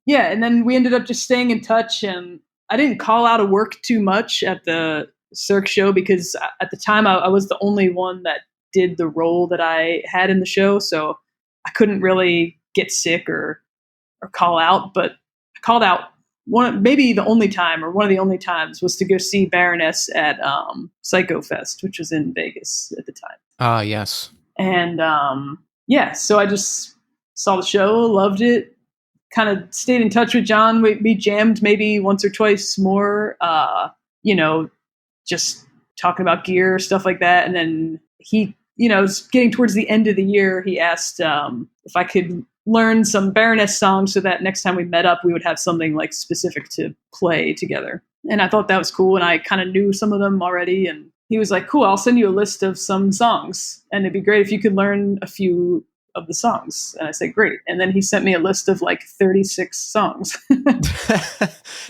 yeah. And then we ended up just staying in touch, and I didn't call out of work too much at the Cirque show because at the time I was the only one that did the role that I had in the show. So I couldn't really get sick or call out, but I called out maybe the only time, or one of the only times, was to go see Baroness at Psycho Fest, which was in Vegas at the time. Ah, yes. And so I just saw the show, loved it, kind of stayed in touch with John. We jammed maybe once or twice more, just talking about gear, stuff like that. And then he, getting towards the end of the year, he asked if I could learn some Baroness songs so that next time we met up, we would have something like specific to play together. And I thought that was cool. And I kind of knew some of them already. And he was like, cool, I'll send you a list of some songs. And it'd be great if you could learn a few of the songs. And I said, great. And then he sent me a list of like 36 songs.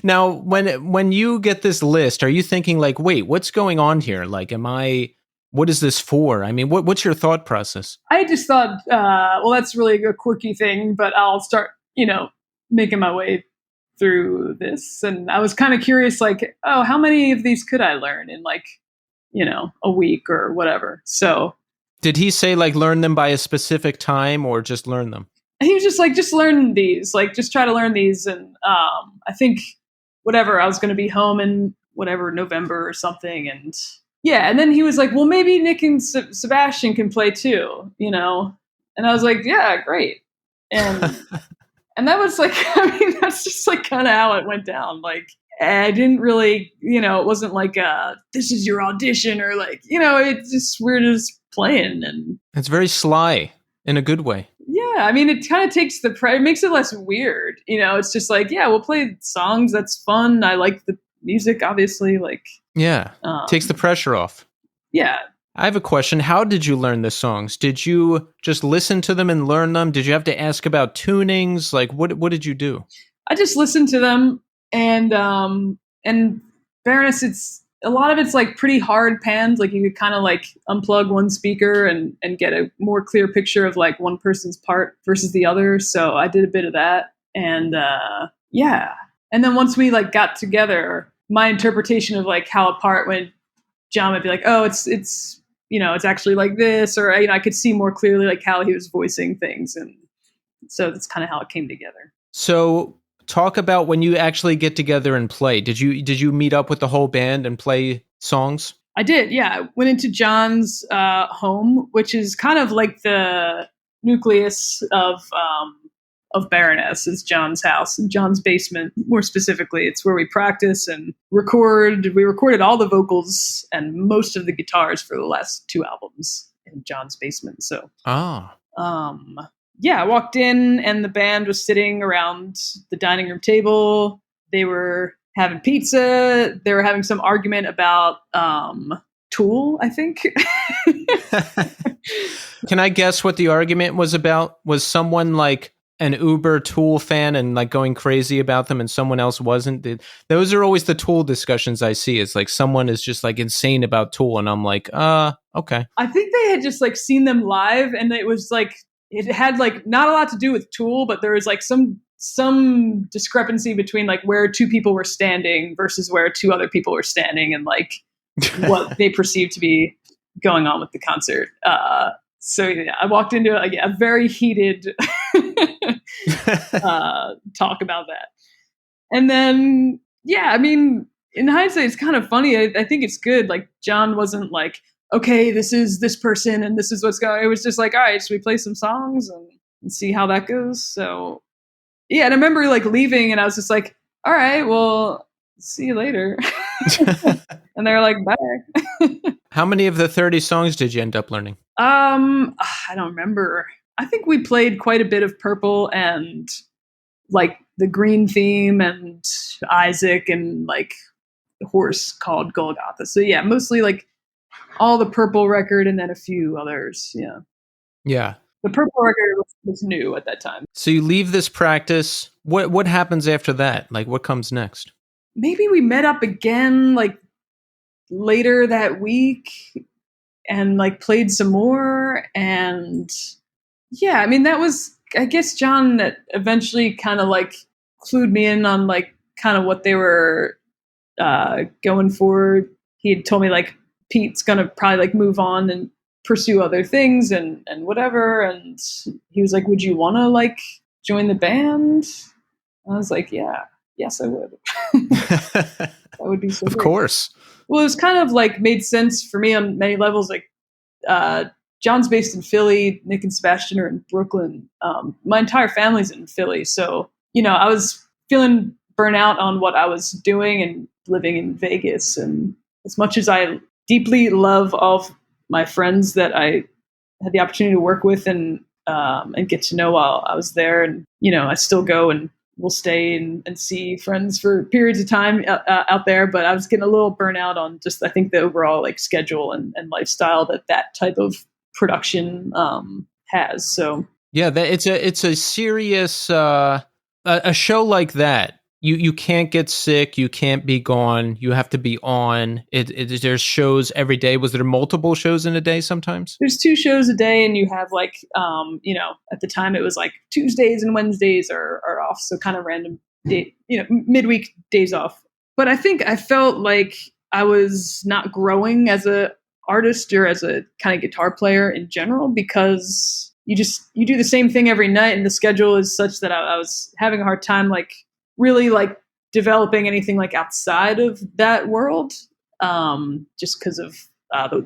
Now, when you get this list, are you thinking like, wait, what's going on here? Like, what is this for? I mean, what's your thought process? I just thought, well, that's really a quirky thing, but I'll start, making my way through this. And I was kind of curious, like, oh, how many of these could I learn in like, a week or whatever? So did he say like learn them by a specific time or just learn them? He was just like, just learn these, like, just try to learn these. And I think I was going to be home in November or something. And yeah. And then he was like, well, maybe Nick and Sebastian can play too, And I was like, yeah, great. And and that was like, that's just like kind of how it went down. Like, I didn't really, it wasn't like, this is your audition, or like, we're just playing. And it's very sly in a good way. Yeah. It kind of takes it makes it less weird. It's just like, yeah, we'll play songs. That's fun. I like the music, obviously. Like, yeah, takes the pressure off. Yeah. I have a question. How did you learn the songs? Did you just listen to them and learn them? Did you have to ask about tunings? Like, what did you do? I just listened to them, and Baroness, a lot of it's like pretty hard panned. Like you could kind of like unplug one speaker and get a more clear picture of like one person's part versus the other. So I did a bit of that, and yeah. And then once we like got together, my interpretation of like how a part went, John would be like, oh, it's it's actually like this, or I could see more clearly like how he was voicing things, and so that's kind of how it came together. So talk about when you actually get together and play. Did you meet up with the whole band and play songs? I did, yeah. I went into John's home, which is kind of like the nucleus of Baroness, is John's house, John's basement. More specifically, it's where we practice and record. We recorded all the vocals and most of the guitars for the last 2 albums in John's basement. So, yeah, I walked in and the band was sitting around the dining room table. They were having pizza. They were having some argument about Tool, I think. Can I guess what the argument was about? Was someone like an uber Tool fan and like going crazy about them and someone else wasn't? Those are always the Tool discussions I see. It's like someone is just like insane about Tool and I'm like, okay. I think they had just like seen them live, and it was like it had like not a lot to do with Tool, but there was like some discrepancy between like where two people were standing versus where two other people were standing, and like what they perceived to be going on with the concert. So yeah, I walked into a very heated talk about that, and then yeah, I mean, in hindsight, it's kind of funny. I think it's good. Like John wasn't like, okay, this is this person and this is what's going. It was just like, all right, so we play some songs and see how that goes. So yeah, and I remember like leaving, and I was just like, all right, well, see you later. And they're like, bye. How many of the 30 songs did you end up learning? I don't remember. I think we played quite a bit of Purple and like the Green theme and Isaac and like a horse called Golgotha. So yeah, mostly like all the Purple record and then a few others. Yeah. Yeah. The Purple record was new at that time. So you leave this practice. What happens after that? Like what comes next? Maybe we met up again like later that week and like played some more. And yeah, I mean, that was, I guess John eventually kind of like clued me in on like kind of what they were going for. He had told me like Pete's gonna probably like move on and pursue other things and whatever. And he was like, would you want to like join the band? I was like, yes, I would. That would be so Of great. course. Well, it was kind of like made sense for me on many levels. Like John's based in Philly, Nick and Sebastian are in Brooklyn. My entire family's in Philly. So, you know, I was feeling burnout on what I was doing and living in Vegas. And as much as I deeply love all of my friends that I had the opportunity to work with and get to know while I was there, and, you know, I still go and will stay and see friends for periods of time out there. But I was getting a little burnout on just, I think, the overall like schedule and lifestyle that type of production has. So yeah, it's a serious a show like that. You can't get sick. You can't be gone. You have to be on. There's shows every day. Was there multiple shows in a day sometimes? There's 2 shows a day, and you have like, you know, at the time it was like Tuesdays and Wednesdays are off. So kind of random day, you know, midweek days off. But I think I felt like I was not growing as a artist or as a kind of guitar player in general, because you do the same thing every night, and the schedule is such that I was having a hard time like really like developing anything like outside of that world, just because of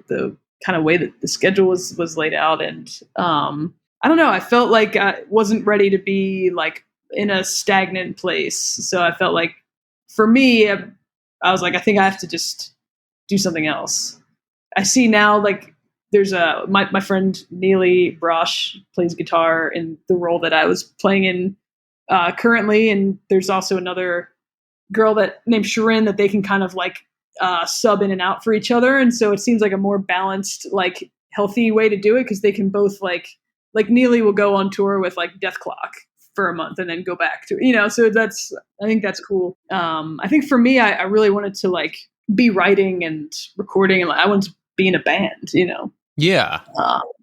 the kind of way that the schedule was laid out. And I don't know, I felt like I wasn't ready to be like in a stagnant place. So I felt like for me, I was like, I think I have to just do something else. I see now like there's my friend Neely Brosh plays guitar in the role that I was playing in currently, and there's also another girl named Sharon that they can kind of like sub in and out for each other, and so it seems like a more balanced, like healthy way to do it, because they can both like Neely will go on tour with like Death Clock for a month and then go back to, you know, so I think that's cool. I think for me, I really wanted to like be writing and recording, and like, I wanted to be in a band, you know. Yeah.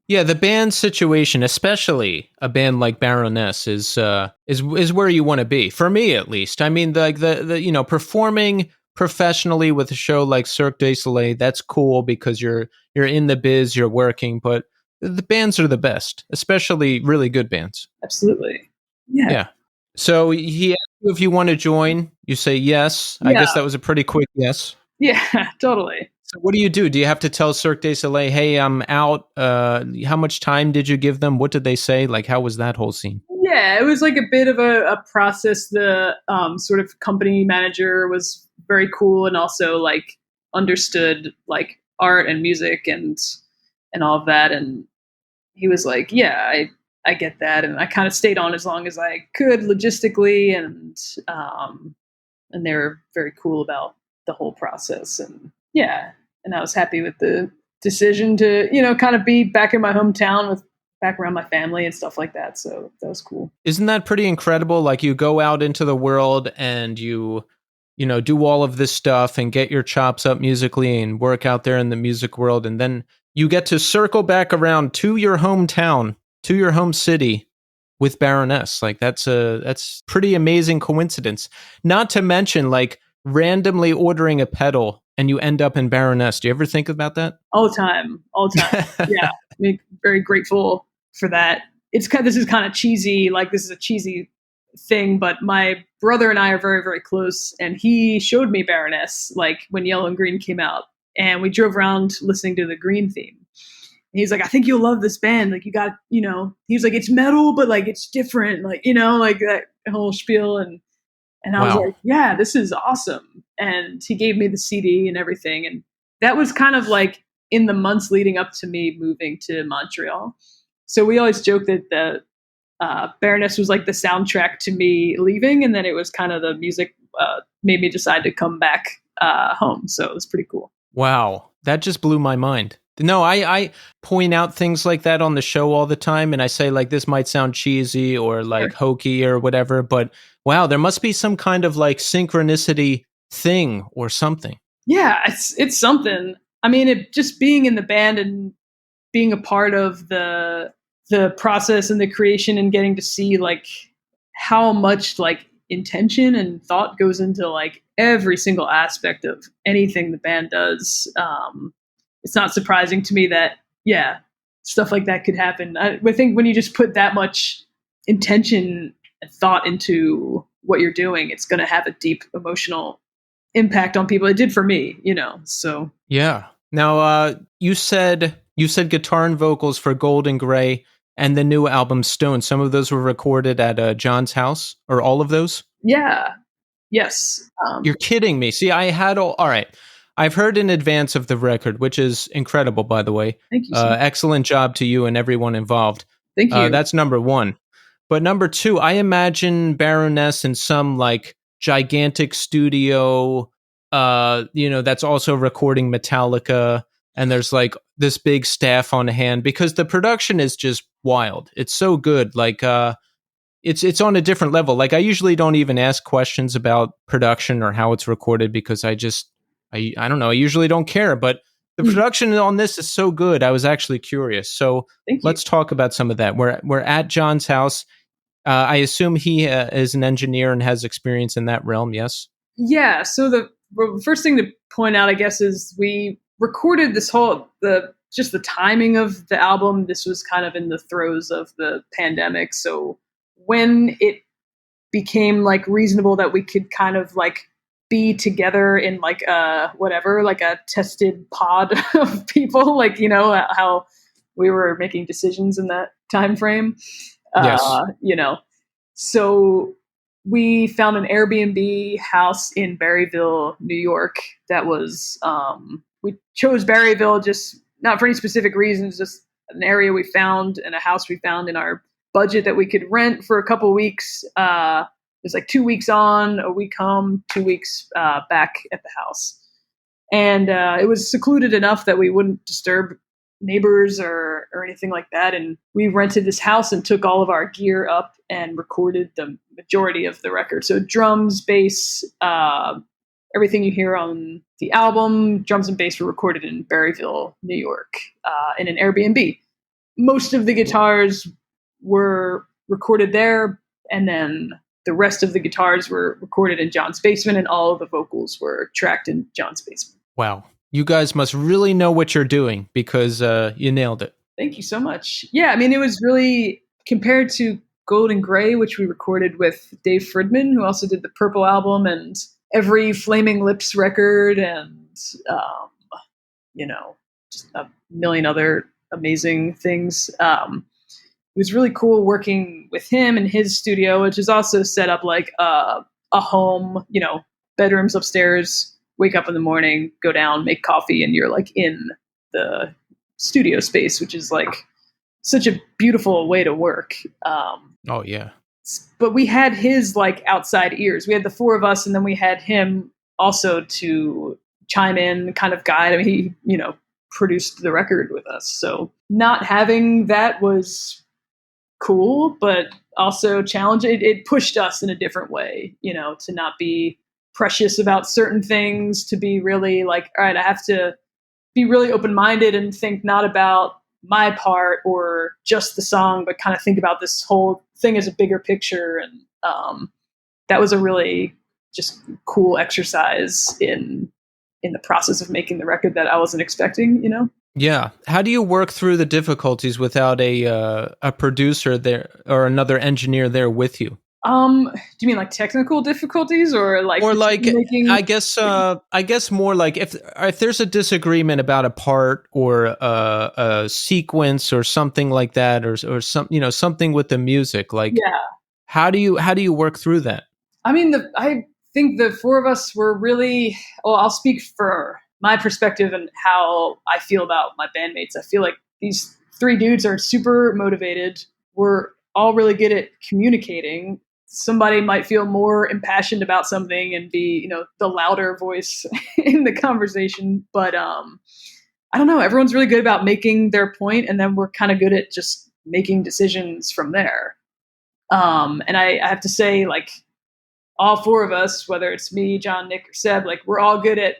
Yeah, the band situation, especially a band like Baroness, is where you want to be. For me, at least. I mean, the you know, performing professionally with a show like Cirque du Soleil, that's cool because you're in the biz, you're working. But the bands are the best, especially really good bands. Absolutely. Yeah. So he asked you if you want to join. You say yes. Yeah. I guess that was a pretty quick yes. Yeah, totally. So what do you do? Do you have to tell Cirque du Soleil, hey, I'm out? How much time did you give them? What did they say? Like, how was that whole scene? Yeah, it was like a bit of a process. The sort of company manager was very cool and also like understood like art and music and all of that. And he was like, yeah, I get that. And I kind of stayed on as long as I could logistically. And they were very cool about the whole process. And yeah, and I was happy with the decision to, you know, kind of be back in my hometown with back around my family and stuff like that. So that was cool. Isn't that pretty incredible? Like you go out into the world and you know, do all of this stuff and get your chops up musically and work out there in the music world. And then you get to circle back around to your hometown, to your home city with Baroness. Like that's pretty amazing coincidence. Not to mention like randomly ordering a pedal and you end up in Baroness. Do you ever think about that? All the time. Yeah. I'm very grateful for that. This is kind of cheesy. Like this is a cheesy thing, but my brother and I are very, very close. And he showed me Baroness, like when Yellow and Green came out, and we drove around listening to the Green theme. And he's like, I think you'll love this band. Like you got, you know, he's like, it's metal, but like, it's different. Like, you know, like that whole spiel. And I was like, yeah, this is awesome. And he gave me the CD and everything. And that was kind of like in the months leading up to me moving to Montreal. So we always joke that the Baroness was like the soundtrack to me leaving. And then it was kind of the music made me decide to come back home. So it was pretty cool. Wow. That just blew my mind. No, I point out things like that on the show all the time. And I say like, this might sound cheesy or like hokey or whatever, but wow, there must be some kind of like synchronicity thing or something. Yeah, it's something. I mean, it just being in the band and being a part of the process and the creation and getting to see like how much like intention and thought goes into like every single aspect of anything the band does. It's not surprising to me that, yeah, stuff like that could happen. I think when you just put that much intention and thought into what you're doing, it's going to have a deep emotional impact on people. It did for me, you know, so. Yeah. Now, you said guitar and vocals for Gold and Gray and the new album Stone. Some of those were recorded at John's house, or all of those? Yeah. Yes. You're kidding me. See, I had all right. I've heard in advance of the record, which is incredible, by the way. Thank you. So excellent job to you and everyone involved. Thank you. That's number one. But number two, I imagine Baroness in some like gigantic studio, that's also recording Metallica. And there's like this big staff on hand because the production is just wild. It's so good. Like, it's on a different level. Like I usually don't even ask questions about production or how it's recorded because I don't know. I usually don't care, but the production on this is so good. I was actually curious. So let's talk about some of that. We're at John's house. I assume he is an engineer and has experience in that realm. Yes. Yeah. So the first thing to point out, I guess, is we recorded this just the timing of the album. This was kind of in the throes of the pandemic. So when it became like reasonable that we could kind of like be together in like like a tested pod of people, like, you know, how we were making decisions in that time frame. Yes. So we found an Airbnb house in Berryville, New York. That was, we chose Berryville just not for any specific reasons, just an area we found and a house we found in our budget that we could rent for a couple weeks. It was like 2 weeks on, a week home, 2 weeks back at the house. And it was secluded enough that we wouldn't disturb neighbors or anything like that. And we rented this house and took all of our gear up and recorded the majority of the record. So drums, bass, everything you hear on the album, drums and bass were recorded in Berryville, New York, in an Airbnb. Most of the guitars were recorded there, and then the rest of the guitars were recorded in John's basement, and all of the vocals were tracked in John's basement. Wow. You guys must really know what you're doing because you nailed it. Thank you so much. Yeah, I mean, it was really, compared to Gold and Gray, which we recorded with Dave Fridman, who also did the Purple album and every Flaming Lips record, and, just a million other amazing things. It was really cool working with him in his studio, which is also set up like a home, bedrooms upstairs, wake up in the morning, go down, make coffee, and you're like in the studio space, which is like such a beautiful way to work. Oh, yeah. But we had his like outside ears. We had the four of us, and then we had him also to chime in, kind of guide. I mean, he, produced the record with us. So not having that was cool, but also challenging. It pushed us in a different way, to not be precious about certain things, to be really like, all right, I have to be really open-minded and think not about my part or just the song, but kind of think about this whole thing as a bigger picture. And that was a really just cool exercise in the process of making the record that I wasn't expecting, Yeah. How do you work through the difficulties without a producer there or another engineer there with you? Do you mean like technical difficulties or like making? I guess more like if there's a disagreement about a part or a sequence or something like that, or some something with the music, like Yeah. how do you work through that? I mean, I think the four of us were really. Well, I'll speak for my perspective and how I feel about my bandmates. I feel like these three dudes are super motivated. We're all really good at communicating. Somebody might feel more impassioned about something and be, the louder voice in the conversation. But I don't know. Everyone's really good about making their point, and then we're kind of good at just making decisions from there. And I have to say, like, all four of us, whether it's me, John, Nick, or Seb, like, we're all good at,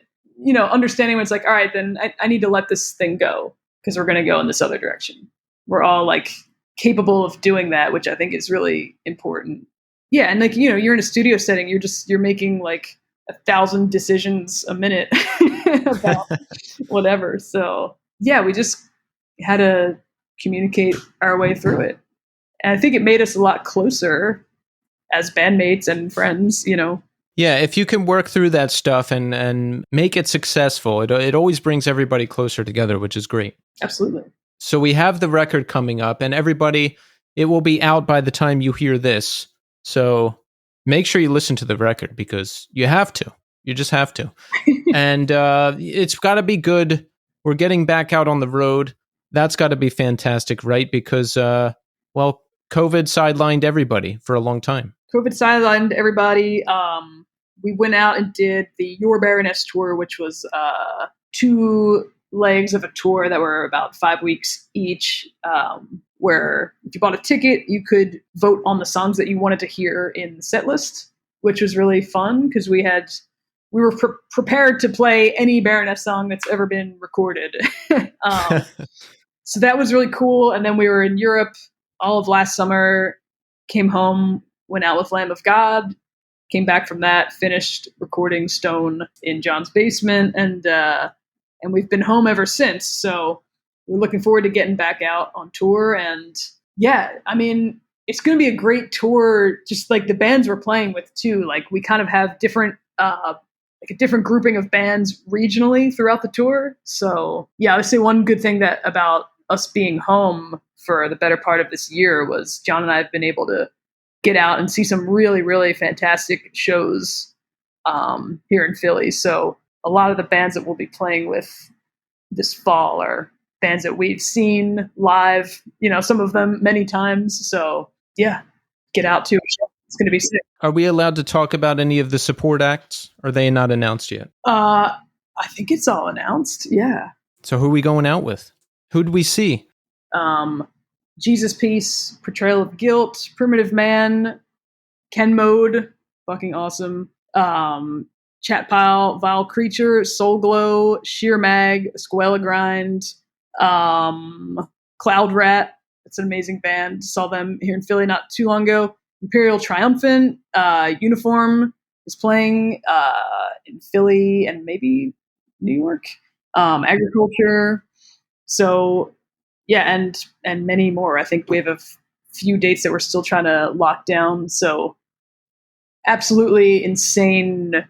understanding when it's like, all right, then I need to let this thing go because we're going to go in this other direction. We're all like capable of doing that, which I think is really important. Yeah. And like, you're in a studio setting, you're making like 1,000 decisions a minute about whatever. So yeah, we just had to communicate our way through it. And I think it made us a lot closer as bandmates and friends, Yeah, if you can work through that stuff and make it successful, it always brings everybody closer together, which is great. Absolutely. So we have the record coming up, and everybody, it will be out by the time you hear this. So make sure you listen to the record because you have to. You just have to. And it's got to be good. We're getting back out on the road. That's got to be fantastic, right? Because, COVID sidelined everybody for a long time. COVID sidelined everybody. We went out and did the Your Baroness tour, which was 2 legs of a tour that were about 5 weeks each, where if you bought a ticket, you could vote on the songs that you wanted to hear in the set list, which was really fun because we were prepared to play any Baroness song that's ever been recorded. So that was really cool. And then we were in Europe all of last summer, came home, went out with Lamb of God, came back from that, finished recording Stone in John's basement, and we've been home ever since. So we're looking forward to getting back out on tour. And yeah, I mean, it's going to be a great tour, just like the bands we're playing with too. Like we kind of have different, like a different grouping of bands regionally throughout the tour. So yeah, I would say one good thing about us being home for the better part of this year was John and I have been able to get out and see some really, really fantastic shows here in Philly. So a lot of the bands that we'll be playing with this fall are bands that we've seen live, some of them many times. So yeah, get out to a show. It's going to be sick. Are we allowed to talk about any of the support acts? Are they not announced yet? I think it's all announced. Yeah. So who are we going out with? Who'd we see? Jesus Piece, Portrayal of Guilt, Primitive Man, Ken Mode, fucking awesome. Chat Pile, Vile Creature, Soul Glow, Sheer Mag, Squella Grind, Cloud Rat. It's an amazing band. Saw them here in Philly not too long ago. Imperial Triumphant, Uniform is playing in Philly and maybe New York. Agriculture. So yeah, and many more. I think we have a few dates that we're still trying to lock down. So absolutely insane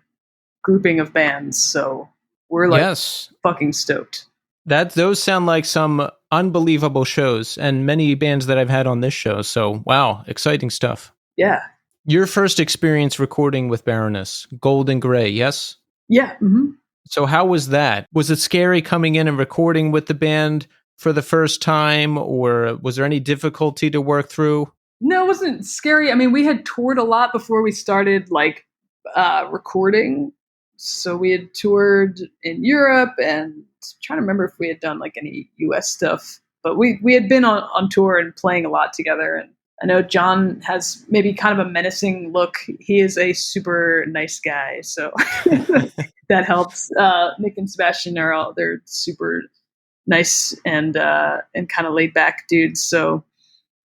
grouping of bands. So we're like fucking stoked. Those sound like some unbelievable shows and many bands that I've had on this show. So wow, exciting stuff. Yeah. Your first experience recording with Baroness, Gold and Gray, yes? Yeah. Mm-hmm. So how was that? Was it scary coming in and recording with the band for the first time, or was there any difficulty to work through? No, it wasn't scary. I mean, we had toured a lot before we started recording. So we had toured in Europe and trying to remember if we had done like any US stuff, but we had been on tour and playing a lot together. And I know John has maybe kind of a menacing look. He is a super nice guy, so that helps. Nick and Sebastian they're super nice and kind of laid back dudes. So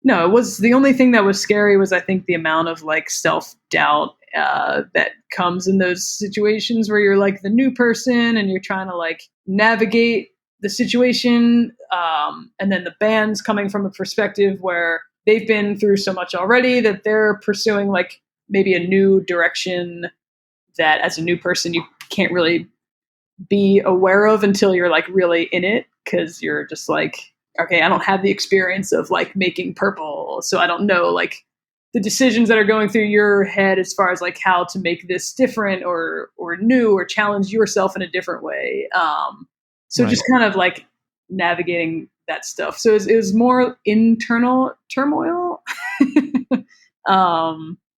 no, it was the only thing that was scary was I think the amount of like self-doubt that comes in those situations where you're like the new person and you're trying to like navigate the situation. And then the band's coming from a perspective where they've been through so much already that they're pursuing like maybe a new direction that as a new person you can't really be aware of until you're like really in it, because you're just like, okay, I don't have the experience of like making Purple, so I don't know like the decisions that are going through your head as far as like how to make this different or new or challenge yourself in a different way. So right. Just kind of like navigating that stuff. So it was more internal turmoil,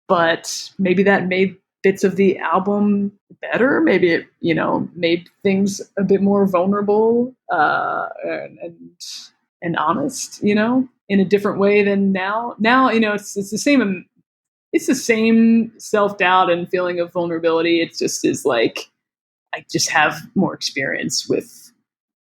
but maybe that made bits of the album better. Maybe it, made things a bit more vulnerable and honest, in a different way than now. Now, it's the same. It's the same self-doubt and feeling of vulnerability. It just is like I just have more experience with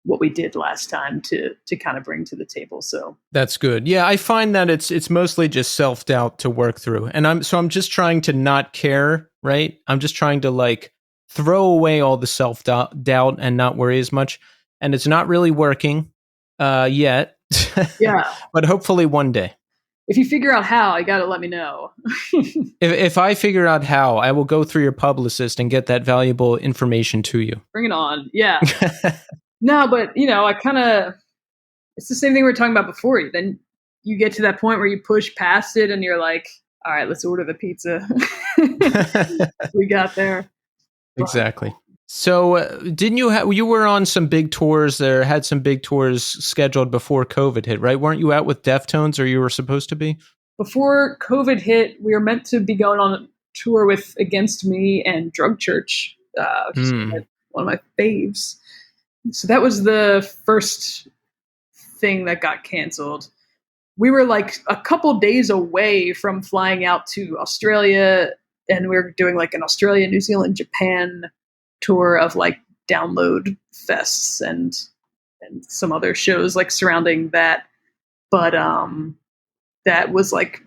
what we did last time to kind of bring to the table. So that's good. Yeah, I find that it's mostly just self-doubt to work through. And I'm just trying to not care, right? I'm just trying to like throw away all the self-doubt and not worry as much. And it's not really working yet. Yeah. But hopefully one day. If you figure out how, you got to let me know. If I figure out how, I will go through your publicist and get that valuable information to you. Bring it on. Yeah. No, but it's the same thing we were talking about before. Then you get to that point where you push past it and you're like, all right, let's order the pizza. We got there. Exactly. So didn't you were on some big tours there, had some big tours scheduled before COVID hit, right? Weren't you out with Deftones, or you were supposed to be? Before COVID hit, we were meant to be going on a tour with Against Me and Drug Church, which is one of my faves. So that was the first thing that got canceled. We were like a couple days away from flying out to Australia, and we were doing like an Australia, New Zealand, Japan tour of like download fests and some other shows like surrounding that. But that was like,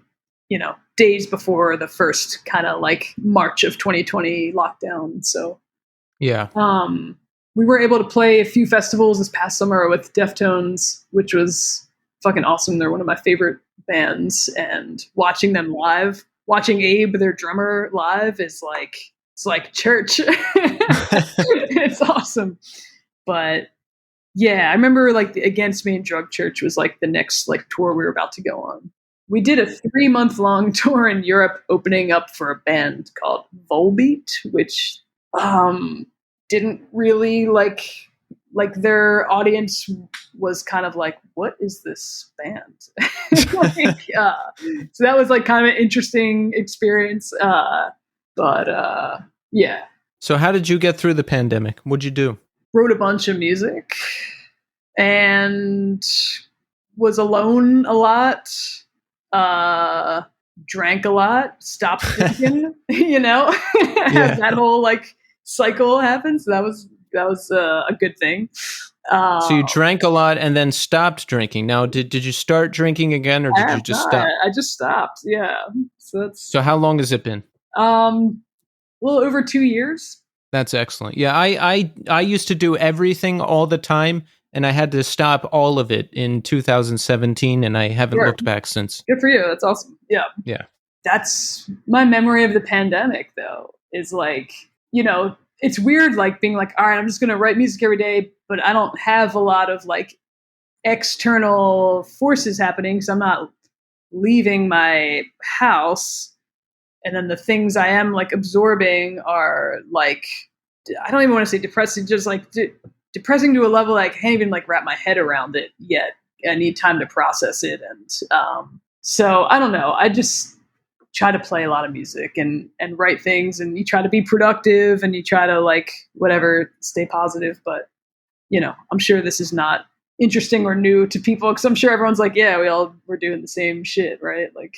days before the first kind of like March of 2020 lockdown. So yeah. We were able to play a few festivals this past summer with Deftones, which was fucking awesome. They're one of my favorite bands, and watching them live, watching Abe, their drummer, live is like, it's like church. It's awesome. But yeah, I remember like the Against Me and Drug Church was like the next like tour we were about to go on. We did a 3-month-long tour in Europe, opening up for a band called Volbeat, which didn't really like their audience was kind of like, what is this band? So that was like kind of an interesting experience. But yeah. So how did you get through the pandemic? What'd you do? Wrote a bunch of music and was alone a lot. Drank a lot, stopped drinking, Yeah. That whole like cycle happens. So that was a good thing. So you drank a lot and then stopped drinking. Now, did you start drinking again, or did you just stop? I just stopped. Yeah. So how long has it been? A little over 2 years. That's excellent. Yeah, I used to do everything all the time, and I had to stop all of it in 2017, and I haven't looked back since. Good for you. That's awesome. Yeah. Yeah. That's my memory of the pandemic, though, is like, it's weird, like being like, all right, I'm just going to write music every day, but I don't have a lot of like external forces happening because I'm not leaving my house. And then the things I am like absorbing are like, I don't even want to say depressing, just like depressing to a level like I can't even like wrap my head around it yet. I need time to process it. And so I don't know. I just try to play a lot of music and write things, and you try to be productive and you try to like whatever, stay positive. But I'm sure this is not interesting or new to people, because I'm sure everyone's like, yeah, we're doing the same shit, right? Like,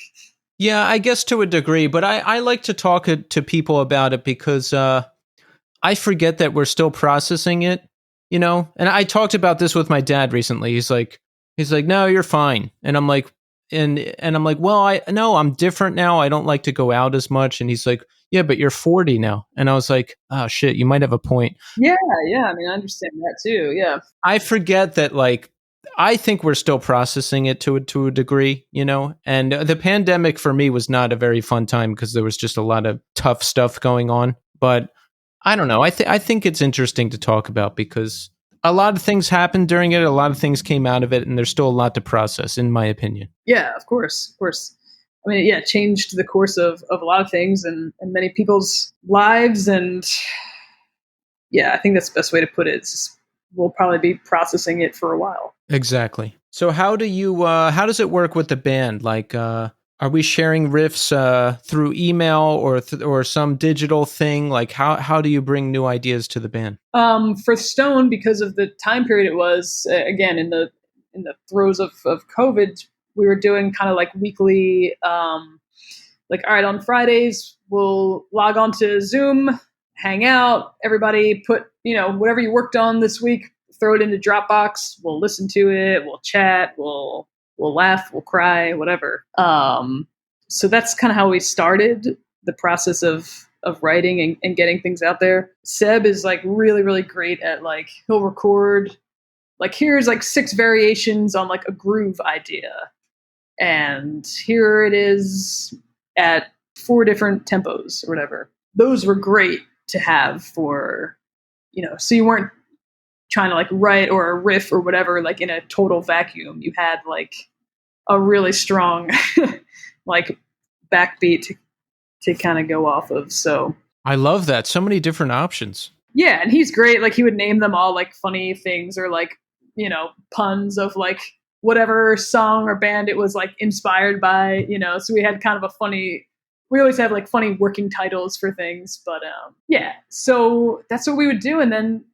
Yeah, I guess to a degree, but I like to talk to people about it because I forget that we're still processing it, And I talked about this with my dad recently. He's like, no, you're fine, and I'm like, and I'm like, well, I'm different now. I don't like to go out as much, and he's like, yeah, but you're 40 now, and I was like, oh shit, you might have a point. yeah, I mean, I understand that too. Yeah, I forget that, like, I think we're still processing it to a degree, And the pandemic for me was not a very fun time because there was just a lot of tough stuff going on. But I don't know. I think it's interesting to talk about because a lot of things happened during it. A lot of things came out of it, and there's still a lot to process, in my opinion. yeah, of course. I mean, yeah, it changed the course of a lot of things and many people's lives, and yeah, I think that's the best way to put it. We'll probably be processing it for a while. Exactly. So how does it work with the band? Like, are we sharing riffs through email or some digital thing? Like, how do you bring new ideas to the band? For Stone, because of the time period it was, again, in the throes of COVID, we were doing kind of like weekly, like, all right, on Fridays, we'll log on to Zoom, hang out, everybody put, whatever you worked on this week, throw it into Dropbox. We'll listen to it. We'll chat. We'll laugh. We'll cry. Whatever. So that's kind of how we started the process of writing and getting things out there. Seb is like really, really great at, like, he'll record, like, here's like 6 variations on like a groove idea, and here it is at 4 different tempos or whatever. Those were great to have for, so you weren't trying to like write or a riff or whatever, like in a total vacuum. You had like a really strong like backbeat to kind of go off of. So I love that. So many different options. yeah, and he's great. Like, he would name them all like funny things or like, puns of like whatever song or band it was like inspired by, so we had kind of we always have like funny working titles for things. But yeah, so that's what we would do. And then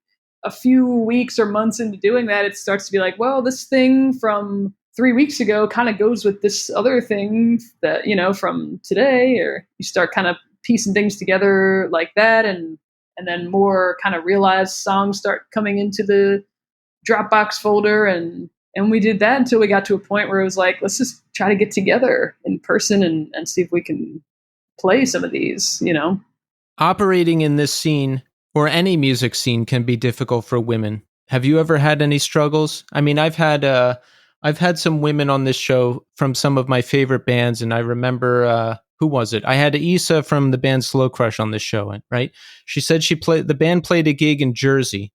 a few weeks or months into doing that, it starts to be like, well, this thing from 3 weeks ago kind of goes with this other thing that, from today, or you start kind of piecing things together like that. And then more kind of realized songs start coming into the Dropbox folder. And we did that until we got to a point where it was like, let's just try to get together in person and see if we can play some of these, Operating in this scene or any music scene can be difficult for women. Have you ever had any struggles? I mean, I've had some women on this show from some of my favorite bands, and I remember who was it? I had Issa from the band Slow Crush on this show, right? She said the band played a gig in Jersey,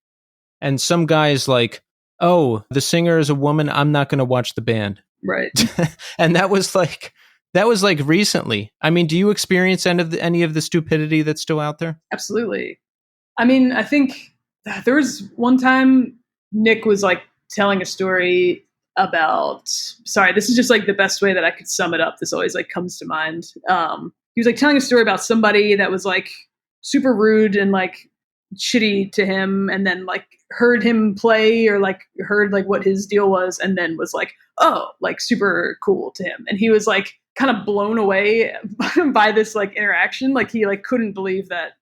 and some guy's like, "Oh, the singer is a woman. I'm not going to watch the band." Right. And that was like recently. I mean, do you experience any of the stupidity that's still out there? Absolutely. I mean, I think there was one time Nick was like telling a story about, sorry, this is just like the best way that I could sum it up. This always like comes to mind. He was like telling a story about somebody that was like super rude and like shitty to him, and then like heard him play or like heard like what his deal was, and then was like, oh, like super cool to him. And he was like kind of blown away by this like interaction. Like, he like couldn't believe that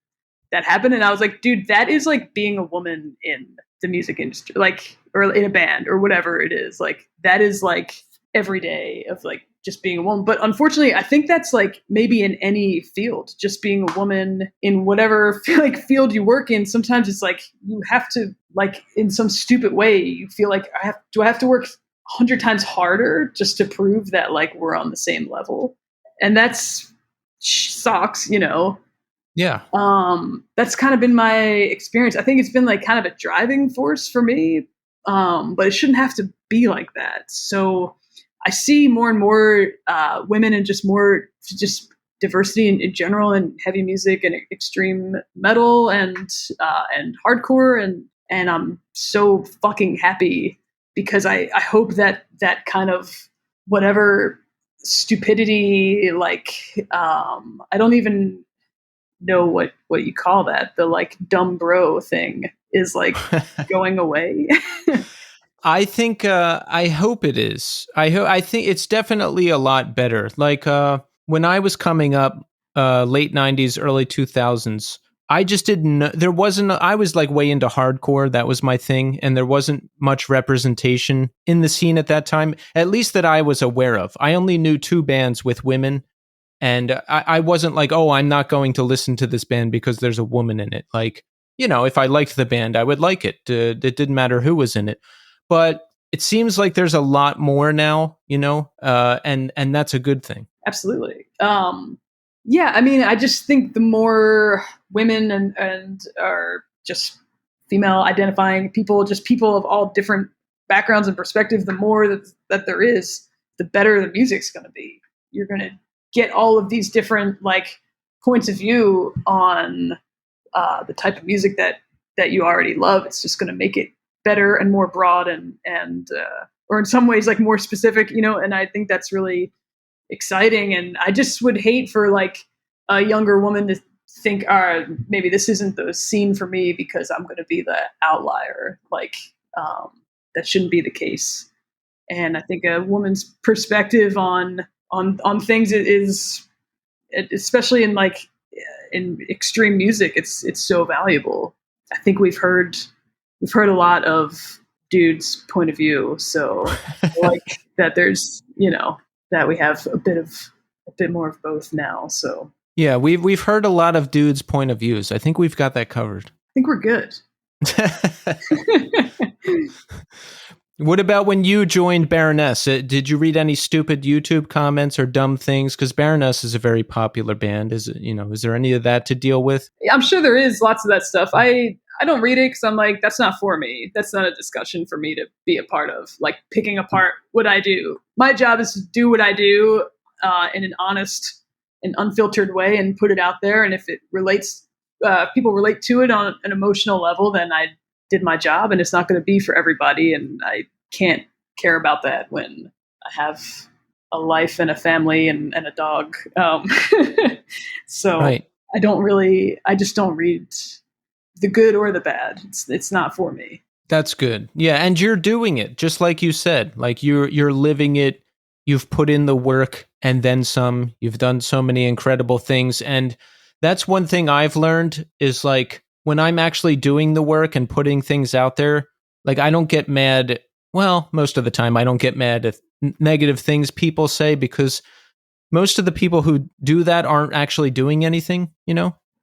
happened. And I was like, dude, that is like being a woman in the music industry, like, or in a band or whatever it is. Like, that is like every day of like just being a woman. But unfortunately, I think that's like maybe in any field, just being a woman in whatever like field you work in. Sometimes it's like you have to, like, in some stupid way, you feel like do I have to work 100 times harder just to prove that like we're on the same level? And that's sucks, Yeah. That's kind of been my experience. I think it's been like kind of a driving force for me. But it shouldn't have to be like that. So I see more and more women, and just more just diversity in general in heavy music and extreme metal and hardcore, and I'm so fucking happy, because I hope that kind of whatever stupidity, like I don't even know what you call that. The like dumb bro thing is like going away. I think I hope it is. I think it's definitely a lot better. Like when I was coming up, late 90s, early 2000s, I just didn't know, there wasn't I was like way into hardcore, that was my thing, and there wasn't much representation in the scene at that time, at least that I was aware of. I only knew 2 bands with women, and I wasn't like, oh, I'm not going to listen to this band because there's a woman in it. Like, if I liked the band, I would like it. It didn't matter who was in it. But it seems like there's a lot more now, and that's a good thing. Absolutely. Yeah, I mean, I just think the more women and are just female identifying people, just people of all different backgrounds and perspectives, the more that there is, the better the music's going to be. You're going to get all of these different like points of view on the type of music that you already love. It's just going to make it better and more broad and or in some ways like more specific, and I think that's really exciting. And I just would hate for like a younger woman to think, maybe this isn't the scene for me because I'm going to be the outlier. Like that shouldn't be the case. And I think a woman's perspective on things is, especially in like in extreme music, it's so valuable. I think we've heard a lot of dudes' point of view, so like that there's that we have a bit more of both now. So yeah, we've heard a lot of dudes' point of views. I think we've got that covered. I think we're good. What about when you joined Baroness? Did you read any stupid YouTube comments or dumb things? Because Baroness is a very popular band. Is there any of that to deal with? I'm sure there is lots of that stuff. I don't read it because I'm like, that's not for me. That's not a discussion for me to be a part of. Like picking apart what I do. My job is to do what I do in an honest and unfiltered way and put it out there. And if it relates, people relate to it on an emotional level, then I did my job, and it's not going to be for everybody. And I can't care about that when I have a life and a family and a dog. So right. I just don't read the good or the bad. It's not for me. That's good. Yeah. And you're doing it just like you said, like you're living it. You've put in the work and then some. You've done so many incredible things. And that's one thing I've learned is like, when I'm actually doing the work and putting things out there, like I don't get mad. Well, most of the time I don't get mad at negative things people say, because most of the people who do that aren't actually doing anything,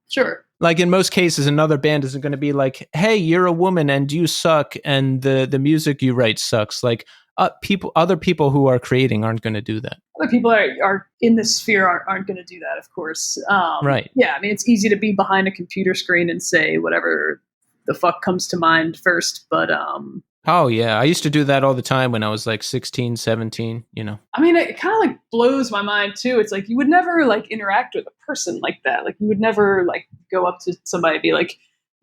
Sure. Like in most cases, another band isn't going to be like, hey, you're a woman and you suck and the music you write sucks. Like other people who are creating aren't going to do that. Other people are in this sphere aren't going to do that, of course. Right. Yeah, I mean, it's easy to be behind a computer screen and say whatever the fuck comes to mind first. But oh, yeah. I used to do that all the time when I was like 16, 17, I mean, it kind of like blows my mind, too. It's like you would never like interact with a person like that. Like you would never like go up to somebody and be like,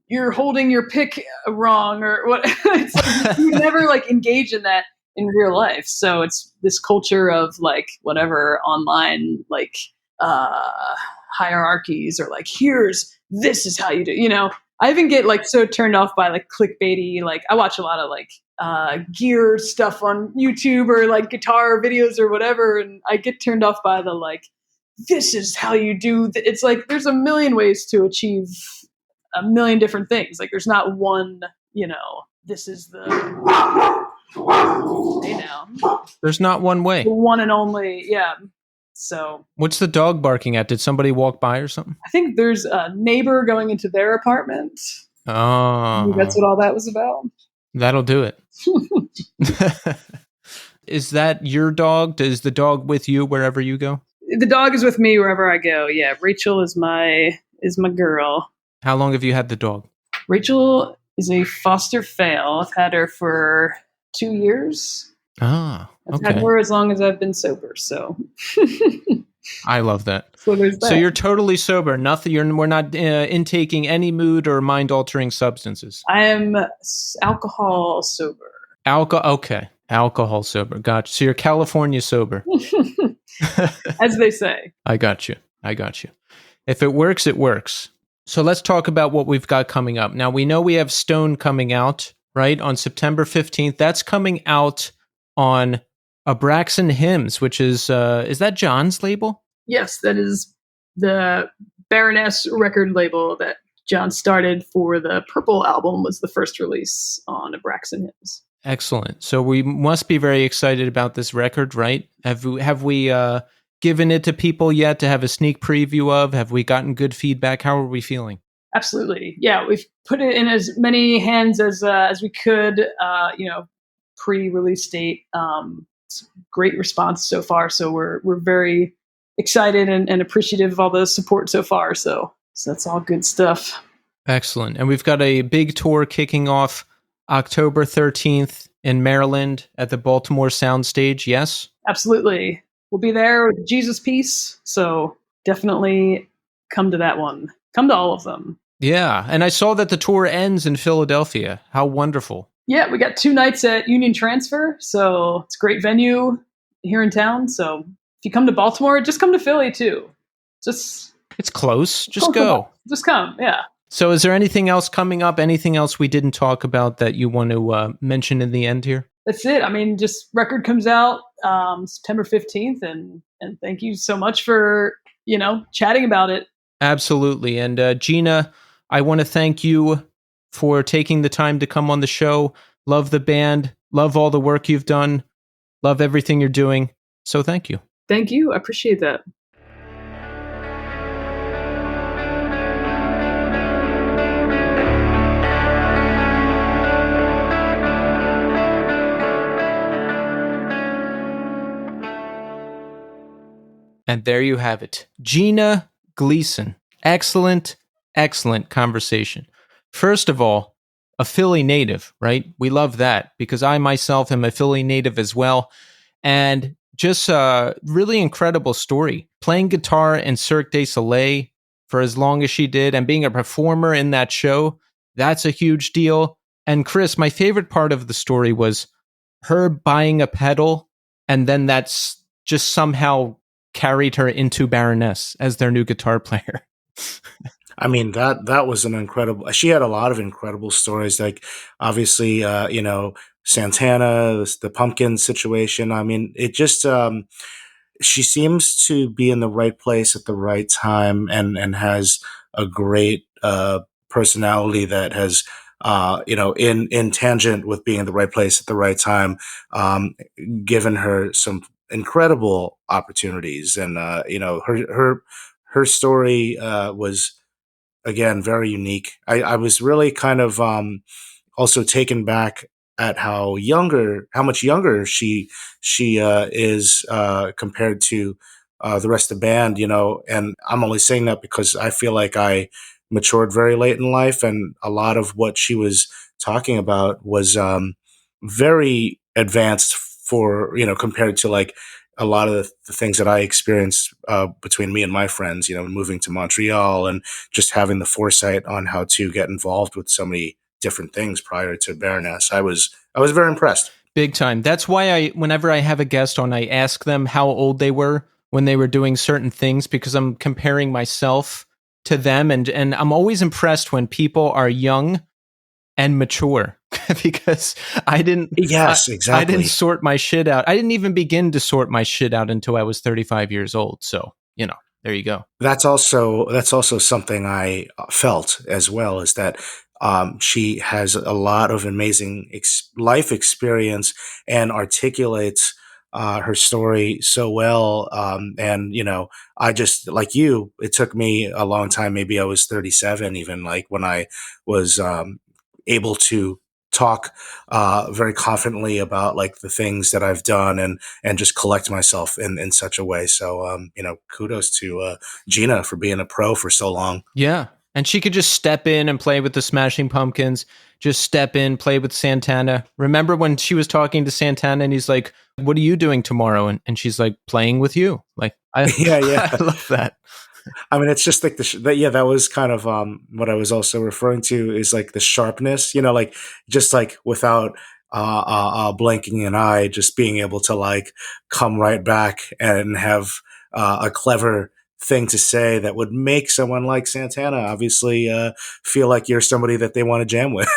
you're holding your pick wrong or what. It's like, you would never like engage in that in real life. So it's this culture of like whatever online like hierarchies or like this is how you do, I even get like so turned off by like clickbaity, like I watch a lot of like gear stuff on YouTube or like guitar videos or whatever, and I get turned off by the like, this is how you do it's like there's a million ways to achieve a million different things. Like there's not one, this is the there's not one way. The one and only, yeah. So what's the dog barking at? Did somebody walk by or something? I think there's a neighbor going into their apartment. Oh. That's what all that was about. That'll do it. Is that your dog? Is the dog with you wherever you go? The dog is with me wherever I go. Yeah, Rachel is my girl. How long have you had the dog? Rachel is a foster fail. I've had her for 2 years. Ah, okay. I've had her as long as I've been sober, so. I love that. So there's that. So you're totally sober. We're not intaking any mood or mind-altering substances. I am alcohol sober. Okay. Alcohol sober. Gotcha. So you're California sober. As they say. I got you. If it works, it works. So let's talk about what we've got coming up. Now, we know we have Stone coming out, right, on September 15th. That's coming out on Abraxan Hymns, which is that John's label? Yes, that is the Baroness record label that John started for the Purple album, was the first release on Abraxan Hymns. Excellent. So we must be very excited about this record, right? Have we given it to people yet to have a sneak preview of? Have we gotten good feedback? How are we feeling? Absolutely. Yeah, we've put it in as many hands as we could, pre-release date. It's great response so far. So we're very excited and appreciative of all the support so far. So that's all good stuff. Excellent. And we've got a big tour kicking off October 13th in Maryland at the Baltimore Soundstage. Yes? Absolutely. We'll be there with Jesus Piece. So definitely come to that one. Come to all of them. Yeah. And I saw that the tour ends in Philadelphia. How wonderful. Yeah, we got 2 nights at Union Transfer. So it's a great venue here in town. So if you come to Baltimore, just come to Philly too. It's close. Just go. Just come. Yeah. So is there anything else coming up? Anything else we didn't talk about that you want to mention in the end here? That's it. I mean, just record comes out September 15th. And thank you so much for, chatting about it. Absolutely. And Gina, I want to thank you for taking the time to come on the show. Love the band. Love all the work you've done. Love everything you're doing. So thank you. Thank you. I appreciate that. And there you have it. Gina Gleason. Excellent, excellent conversation. First of all, a Philly native, right? We love that because I myself am a Philly native as well. And just a really incredible story. Playing guitar in Cirque du Soleil for as long as she did and being a performer in that show, that's a huge deal. And Chris, my favorite part of the story was her buying a pedal and then that's just somehow carried her into Baroness as their new guitar player. I mean, that was an incredible, she had a lot of incredible stories, like obviously, Santana, the pumpkin situation. I mean, it just, she seems to be in the right place at the right time and has a great, personality that has, in tangent with being in the right place at the right time, given her some incredible opportunities. And, her story, was, again, very unique. I was really kind of also taken back at how much younger she is compared to the rest of the band, and I'm only saying that because I feel like I matured very late in life, and a lot of what she was talking about was very advanced for, compared to like a lot of the things that I experienced between me and my friends, moving to Montreal and just having the foresight on how to get involved with so many different things prior to Baroness. I was very impressed. Big time. That's why whenever I have a guest on, I ask them how old they were when they were doing certain things, because I'm comparing myself to them. And I'm always impressed when people are young and mature because exactly. I didn't sort my shit out. I didn't even begin to sort my shit out until I was 35 years old. So, there you go. That's also something I felt as well, is that she has a lot of amazing life experience and articulates her story so well. And, I just, like you, it took me a long time. Maybe I was 37, even, like when I was able to talk very confidently about like the things that I've done and just collect myself in such a way. So, kudos to Gina for being a pro for so long. Yeah. And she could just step in and play with the Smashing Pumpkins, just step in, play with Santana. Remember when she was talking to Santana and he's like, "What are you doing tomorrow?" And she's like, "Playing with you." Like, yeah. I love that. I mean, it's just like that was kind of what I was also referring to, is like the sharpness, like just like without blinking an eye, just being able to like come right back and have a clever thing to say that would make someone like Santana obviously feel like you're somebody that they want to jam with.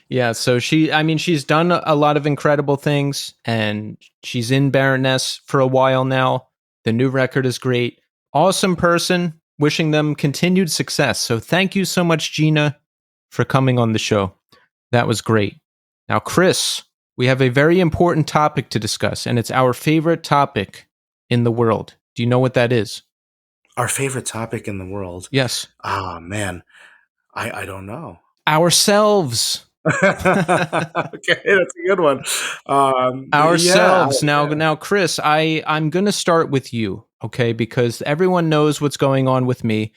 Yeah, so she's done a lot of incredible things, and she's in Baroness for a while now. The new record is great. Awesome person. Wishing them continued success. So thank you so much, Gina, for coming on the show. That was great. Now, Chris, we have a very important topic to discuss, and it's our favorite topic in the world. Do you know what that is? Our favorite topic in the world? Yes. Oh, man. I don't know. Ourselves. Okay, that's a good one. Ourselves. Yeah. Now, Chris, I'm going to start with you, okay? Because everyone knows what's going on with me.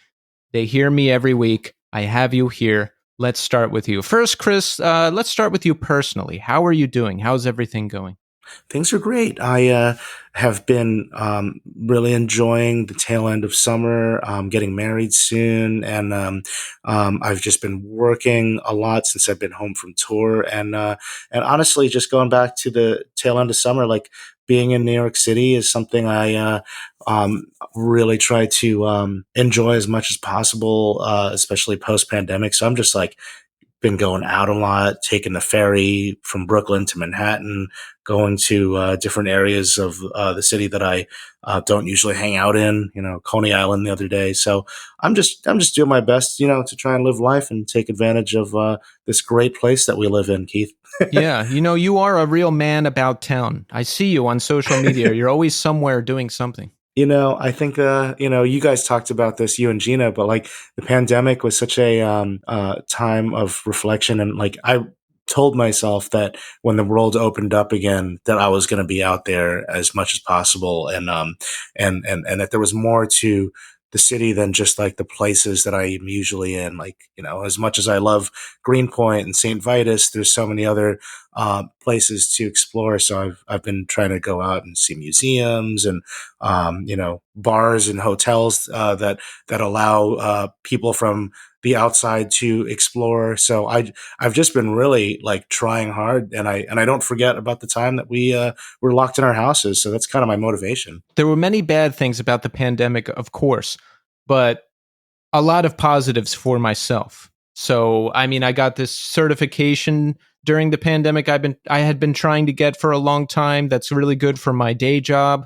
They hear me every week. I have you here. Let's start with you. First, Chris, let's start with you personally. How are you doing? How's everything going? Things are great. I have been really enjoying the tail end of summer. Getting married soon, and I've just been working a lot since I've been home from tour. And honestly, just going back to the tail end of summer, like being in New York City is something I really try to enjoy as much as possible, especially post pandemic. So I'm just like been going out a lot, taking the ferry from Brooklyn to Manhattan, going to different areas of the city that I don't usually hang out in. Coney Island the other day. So I'm just doing my best, to try and live life and take advantage of this great place that we live in, Keith. Yeah, you are a real man about town. I see you on social media. You're always somewhere doing something. I think, you guys talked about this, you and Gina, but like the pandemic was such a time of reflection. And like I told myself that when the world opened up again, that I was going to be out there as much as possible. And that there was more to the city than just like the places that I am usually in. Like, as much as I love Greenpoint and St. Vitus, there's so many other places to explore. So I've been trying to go out and see museums and bars and hotels that allow people from the outside to explore. So I've just been really like trying hard, and I don't forget about the time that we were locked in our houses. So that's kind of my motivation. There were many bad things about the pandemic, of course, but a lot of positives for myself. So, I got this certification during the pandemic I had been trying to get for a long time. That's really good for my day job.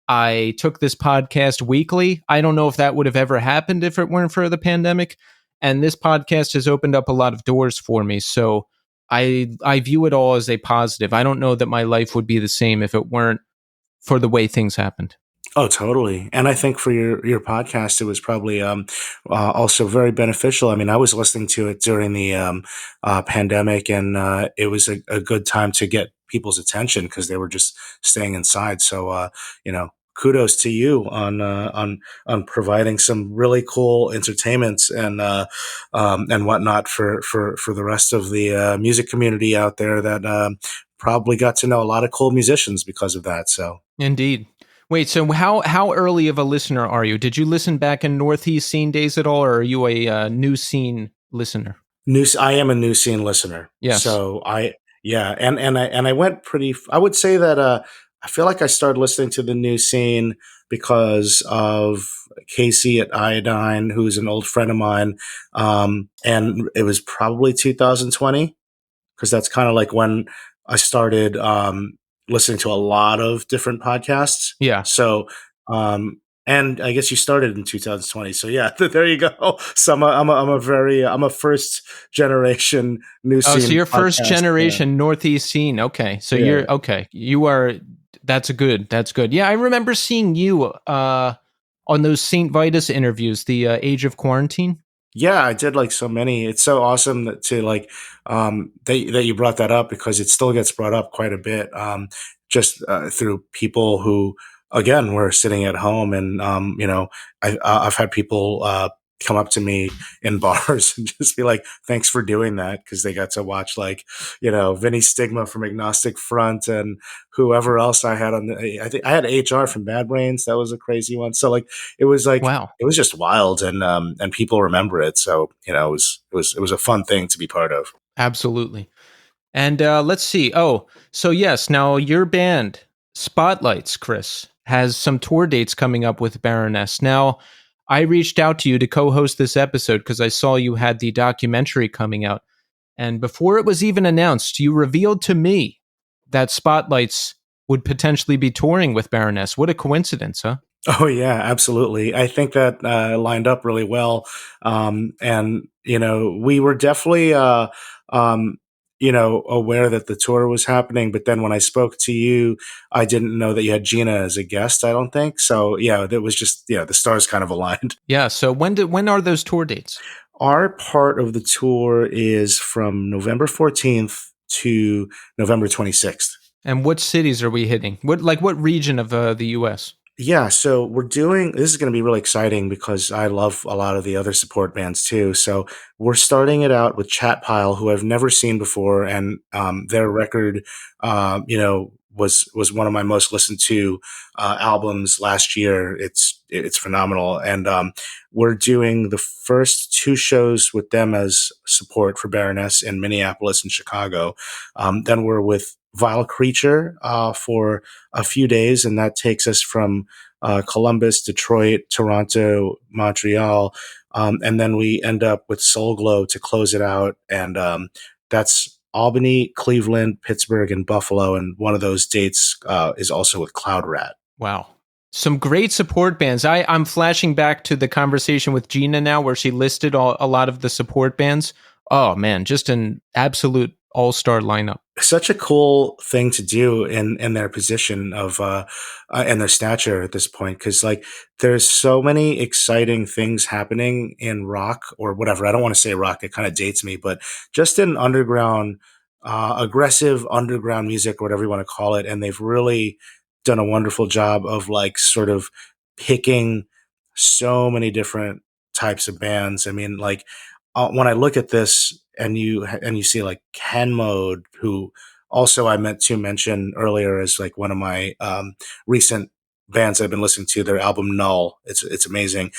I took this podcast weekly. I don't know if that would have ever happened if it weren't for the pandemic. And this podcast has opened up a lot of doors for me. So I view it all as a positive. I don't know that my life would be the same if it weren't for the way things happened. Oh, totally. And I think for your podcast, it was probably also very beneficial. I mean, I was listening to it during the pandemic, and it was a good time to get people's attention because they were just staying inside. So, kudos to you on providing some really cool entertainments and whatnot for the rest of the music community out there that probably got to know a lot of cool musicians because of that. So, indeed. Wait, so how early of a listener are you? Did you listen back in Northeast Scene days at all, or are you a new scene listener? I am a new scene listener. Yes. So and I went pretty. I would say that I feel like I started listening to the new scene because of Casey at Iodine, who's an old friend of mine, and it was probably 2020 because that's kind of like when I started listening to a lot of different podcasts. Yeah. So, and I guess you started in 2020. So yeah, there you go. So I'm a first generation new scene. Oh, so you're first generation Northeast Scene. Okay. So you're okay. You are, that's good. Yeah. I remember seeing you on those St. Vitus interviews, the Age of Quarantine. Yeah, I did like so many. It's so awesome to like that you brought that up because it still gets brought up quite a bit just through people who again were sitting at home and I've had people come up to me in bars and just be like, thanks for doing that because they got to watch like Vinny Stigma from Agnostic Front and whoever else I had on I think I had HR from Bad Brains. That was a crazy one. So like it was like wow. It was just wild and people remember it. So it was a fun thing to be part of. Absolutely. And let's see. Oh, so yes, now your band Spotlights, Chris. has some tour dates coming up with Baroness. Now, I reached out to you to co-host this episode because I saw you had the documentary coming out. And before it was even announced, you revealed to me that Spotlights would potentially be touring with Baroness. What a coincidence, huh? Oh yeah, absolutely. I think that lined up really well, and we were definitely um, aware that the tour was happening. But then when I spoke to you, I didn't know that you had Gina as a guest. I don't think so. Yeah, that was just the stars kind of aligned. Yeah. So when are those tour dates? Our part of the tour is from November 14th to November 26th. And what cities are we hitting? What region of the U.S.? Yeah, so this is going to be really exciting because I love a lot of the other support bands too. So we're starting it out with Chat Pile, who I've never seen before. And their record, was one of my most listened to albums last year. It's phenomenal. And we're doing the first two shows with them as support for Baroness in Minneapolis and Chicago. Then we're with Vile Creature for a few days, and that takes us from Columbus, Detroit, Toronto, Montreal, and then we end up with Soul Glow to close it out, and that's Albany, Cleveland, Pittsburgh, and Buffalo, and one of those dates is also with Cloud Rat. Wow. Some great support bands. I'm flashing back to the conversation with Gina now where she listed a lot of the support bands. Oh man, just an absolute all-star lineup. Such a cool thing to do in their position of and their stature at this point, because like there's so many exciting things happening in rock or whatever. I don't want to say rock; it kind of dates me, but just in underground, aggressive underground music, or whatever you want to call it, and they've really done a wonderful job of like sort of picking so many different types of bands. I mean, like when I look at this and you see like Ken Mode, who also I meant to mention earlier as like one of my recent bands I've been listening to, their album Null. It's amazing.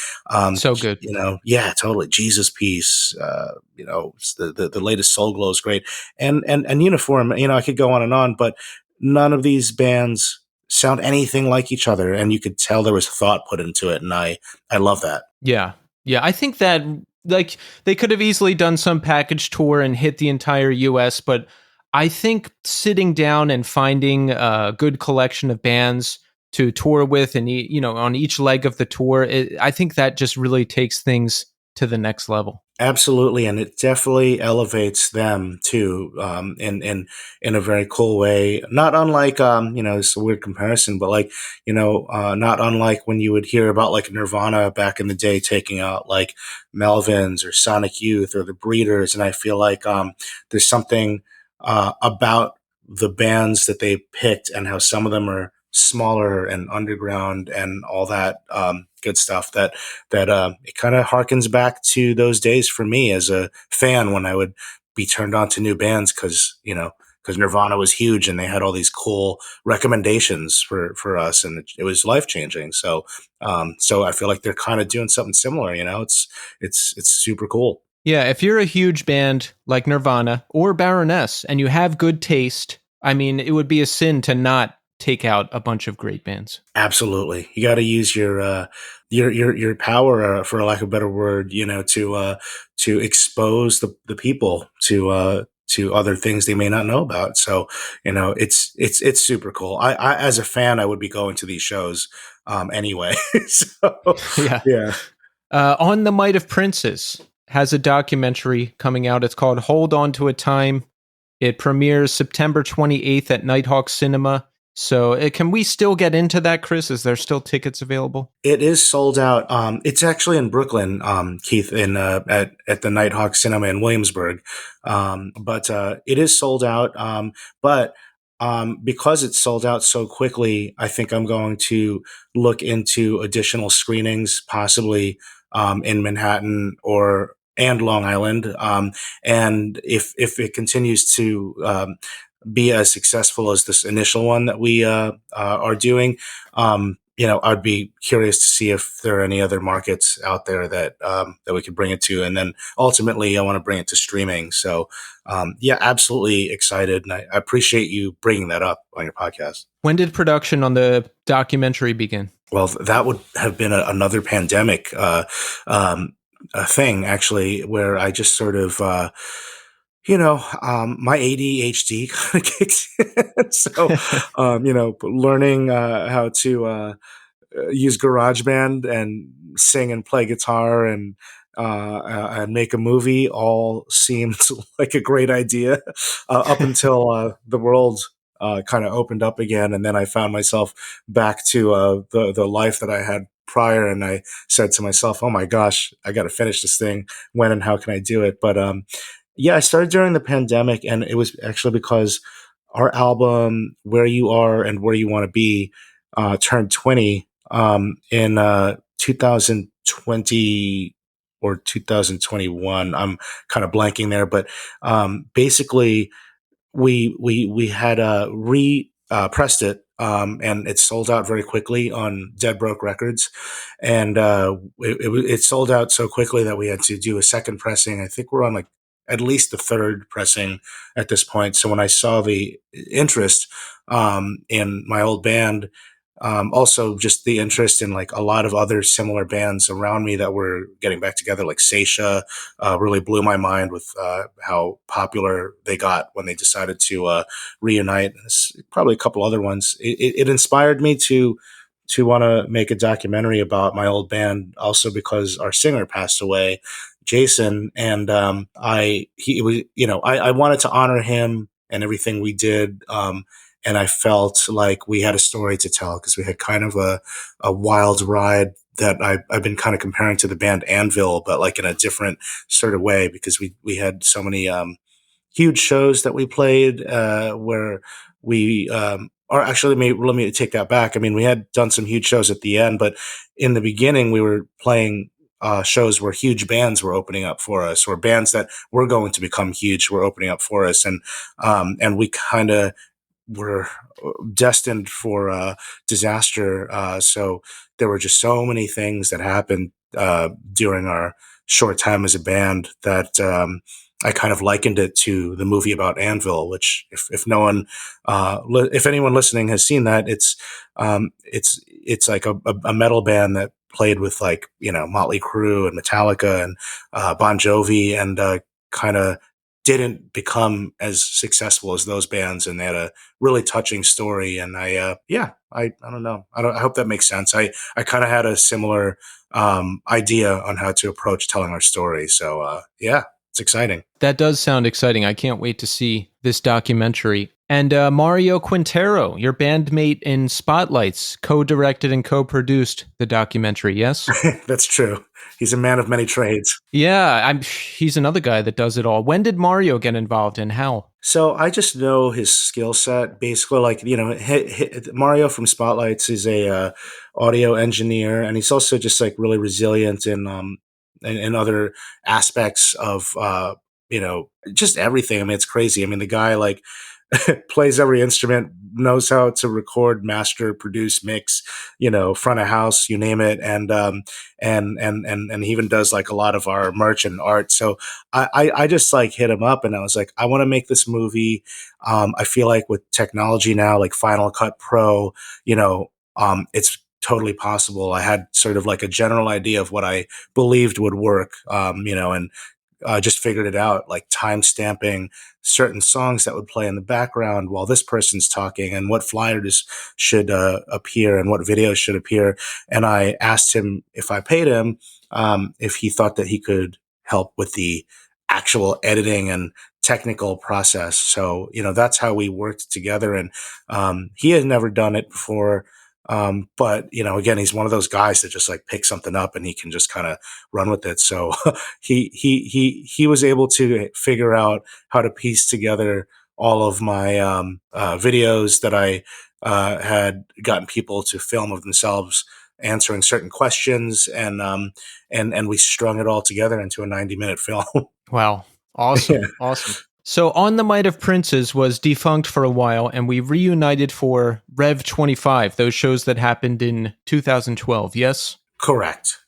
So good. Yeah, totally. Jesus Piece, the latest Soul Glow is great. And Uniform, I could go on and on, but none of these bands sound anything like each other, and you could tell there was thought put into it, and I love that. Yeah. I think that like they could have easily done some package tour and hit the entire US, but I think sitting down and finding a good collection of bands to tour with and on each leg of the tour, I think that just really takes things to the next level. Absolutely, and it definitely elevates them too, in a very cool way. Not unlike it's a weird comparison, but like not unlike when you would hear about like Nirvana back in the day taking out like Melvins or Sonic Youth or the Breeders, and I feel like there's something about the bands that they picked and how some of them are smaller and underground and all that good stuff that it kind of harkens back to those days for me as a fan when I would be turned on to new bands because Nirvana was huge and they had all these cool recommendations for us, and it was life changing. So I feel like they're kind of doing something similar. It's super cool. Yeah, if you're a huge band like Nirvana or Baroness and you have good taste, I mean, it would be a sin to not take out a bunch of great bands. Absolutely, you got to use your power, for lack of a better word, to expose the people to other things they may not know about. So it's super cool. I as a fan, I would be going to these shows anyway. So yeah. On the Might of Princes has a documentary coming out. It's called Hold On to a Time. It premieres September 28th at Nighthawk Cinema. So can we still get into that, Chris? Is there still tickets available? It is sold out. It's actually in Brooklyn, Keith, in at the Nighthawk Cinema in Williamsburg. But it is sold out. But because it's sold out so quickly, I think I'm going to look into additional screenings, possibly in Manhattan and Long Island. And if it continues to be as successful as this initial one that we are doing, I'd be curious to see if there are any other markets out there that we could bring it to, and then ultimately I want to bring it to streaming. So, yeah, absolutely excited, and I appreciate you bringing that up on your podcast. When did production on the documentary begin? Well, that would have been another pandemic a thing, actually, where I just sort of. My ADHD kind of kicks in. So, learning how to use GarageBand and sing and play guitar and make a movie all seemed like a great idea up until the world kind of opened up again, and then I found myself back to the life that I had prior, and I said to myself, "Oh my gosh, I got to finish this thing. When and how can I do it?" But yeah, I started during the pandemic, and it was actually because our album "Where You Are and Where You Want to Be" turned 20 in 2020 or 2021. I'm kind of blanking there, but basically we had pressed it. And it sold out very quickly on Dead Broke Records, and it sold out so quickly that we had to do a second pressing. I think we're on like at least the third pressing at this point. So when I saw the interest in my old band, also just the interest in like a lot of other similar bands around me that were getting back together, like Seisha, really blew my mind with how popular they got when they decided to reunite. There's probably a couple other ones. It inspired me to want to make a documentary about my old band, also because our singer passed away, Jason, and I wanted to honor him and everything we did. And I felt like we had a story to tell because we had kind of a wild ride that I've been kind of comparing to the band Anvil, but like in a different sort of way, because we had so many huge shows that we played where we or actually let me take that back. I mean, we had done some huge shows at the end, but in the beginning we were playing shows where huge bands were opening up for us, or bands that were going to become huge were opening up for us, and we kind of were destined for disaster. So there were just so many things that happened during our short time as a band that I kind of likened it to the movie about Anvil, which if no one, if anyone listening has seen that, it's like a metal band that played with like, Motley Crue and Metallica and Bon Jovi, and kind of didn't become as successful as those bands, and they had a really touching story. And I don't know. I hope that makes sense. I kind of had a similar idea on how to approach telling our story. So yeah, it's exciting. That does sound exciting. I can't wait to see this documentary. And Mario Quintero, your bandmate in Spotlights, co-directed and co-produced the documentary, yes? That's true. He's a man of many trades. Yeah, he's another guy that does it all. When did Mario get involved and how? So I just know his skill set. Basically, like, Mario from Spotlights is a audio engineer, and he's also just like really resilient in other aspects of just everything. I mean, it's crazy. I mean, the guy like plays every instrument, knows how to record, master, produce, mix, front of house, you name it. And he even does like a lot of our merch and art. So I just like hit him up and I was like, I want to make this movie. I feel like with technology now, like Final Cut Pro, it's totally possible. I had sort of like a general idea of what I believed would work, and just figured it out, like time stamping certain songs that would play in the background while this person's talking, and what flyers should appear and what videos should appear. And I asked him if I paid him, if he thought that he could help with the actual editing and technical process. So, that's how we worked together. And he had never done it before. But again, he's one of those guys that just like picks something up and he can just kind of run with it. So he was able to figure out how to piece together all of my videos that I had gotten people to film of themselves answering certain questions, and we strung it all together into a 90-minute film. Wow. Awesome. Yeah. Awesome. So On the Might of Princes was defunct for a while, and we reunited for Rev 25, those shows that happened in 2012, yes? Correct.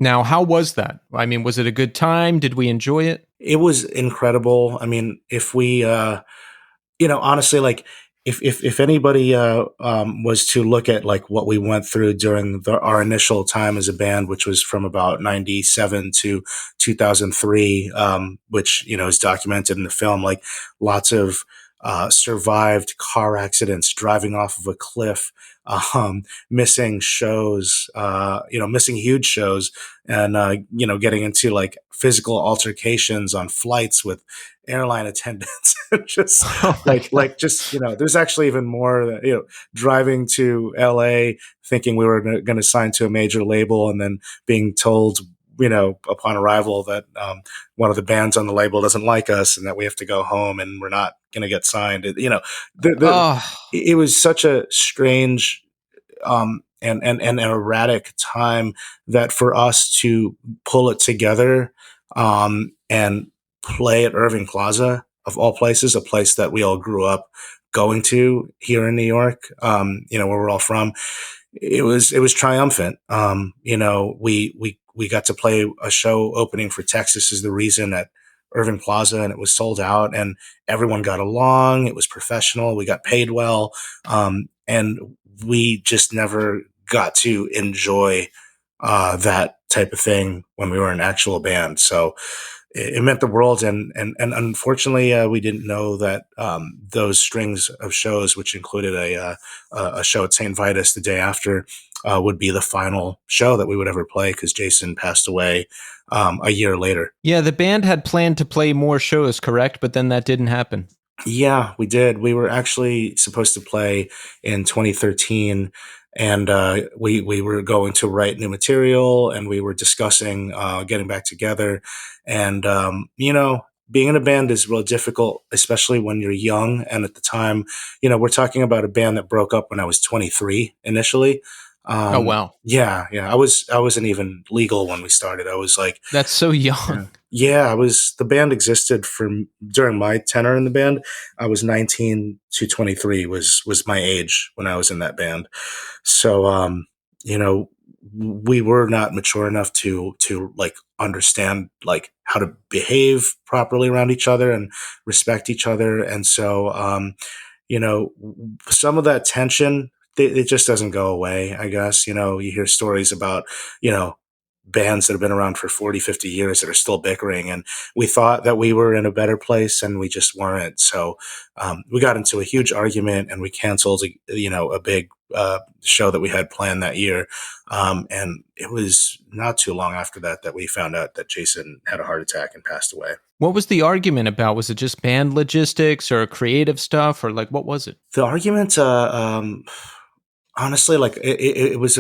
Now, how was that? I mean, was it a good time? Did we enjoy it? It was incredible. I mean, if we, honestly, like if anybody was to look at like what we went through during our initial time as a band, which was from about 97 to 2003, which, is documented in the film, like lots of survived car accidents, driving off of a cliff, missing shows, missing huge shows, and getting into like physical altercations on flights with airline attendants. Just there's actually even more, driving to LA thinking we were going to sign to a major label and then being told, upon arrival that one of the bands on the label doesn't like us and that we have to go home and we're not going to get signed. It was such a strange and erratic time that for us to pull it together and play at Irving Plaza, of all places, a place that we all grew up going to here in New York, where we're all from. It was triumphant. We got to play a show opening for Texas Is the Reason at Irving Plaza, and it was sold out, and everyone got along. It was professional. We got paid well. And we just never got to enjoy that type of thing when we were an actual band. So it meant the world. And unfortunately, we didn't know that those strings of shows, which included a show at St. Vitus the day after, would be the final show that we would ever play because Jason passed away a year later. Yeah, the band had planned to play more shows, correct? But then that didn't happen. Yeah, we did. We were actually supposed to play in 2013, and we were going to write new material, and we were discussing getting back together. And being in a band is real difficult, especially when you're young. And at the time, we're talking about a band that broke up when I was 23 initially. Oh wow! Yeah. I wasn't even legal when we started. I was like, that's so young. Yeah, the band existed during my tenure in the band. I was 19 to 23 was my age when I was in that band. So, we were not mature enough to like understand like how to behave properly around each other and respect each other. And so, some of that tension, it just doesn't go away, I guess. You hear stories about, bands that have been around for 40, 50 years that are still bickering. And we thought that we were in a better place and we just weren't. So we got into a huge argument and we canceled, a big show that we had planned that year. And it was not too long after that we found out that Jason had a heart attack and passed away. What was the argument about? Was it just band logistics or creative stuff, or like what was it? The argument, honestly, like it's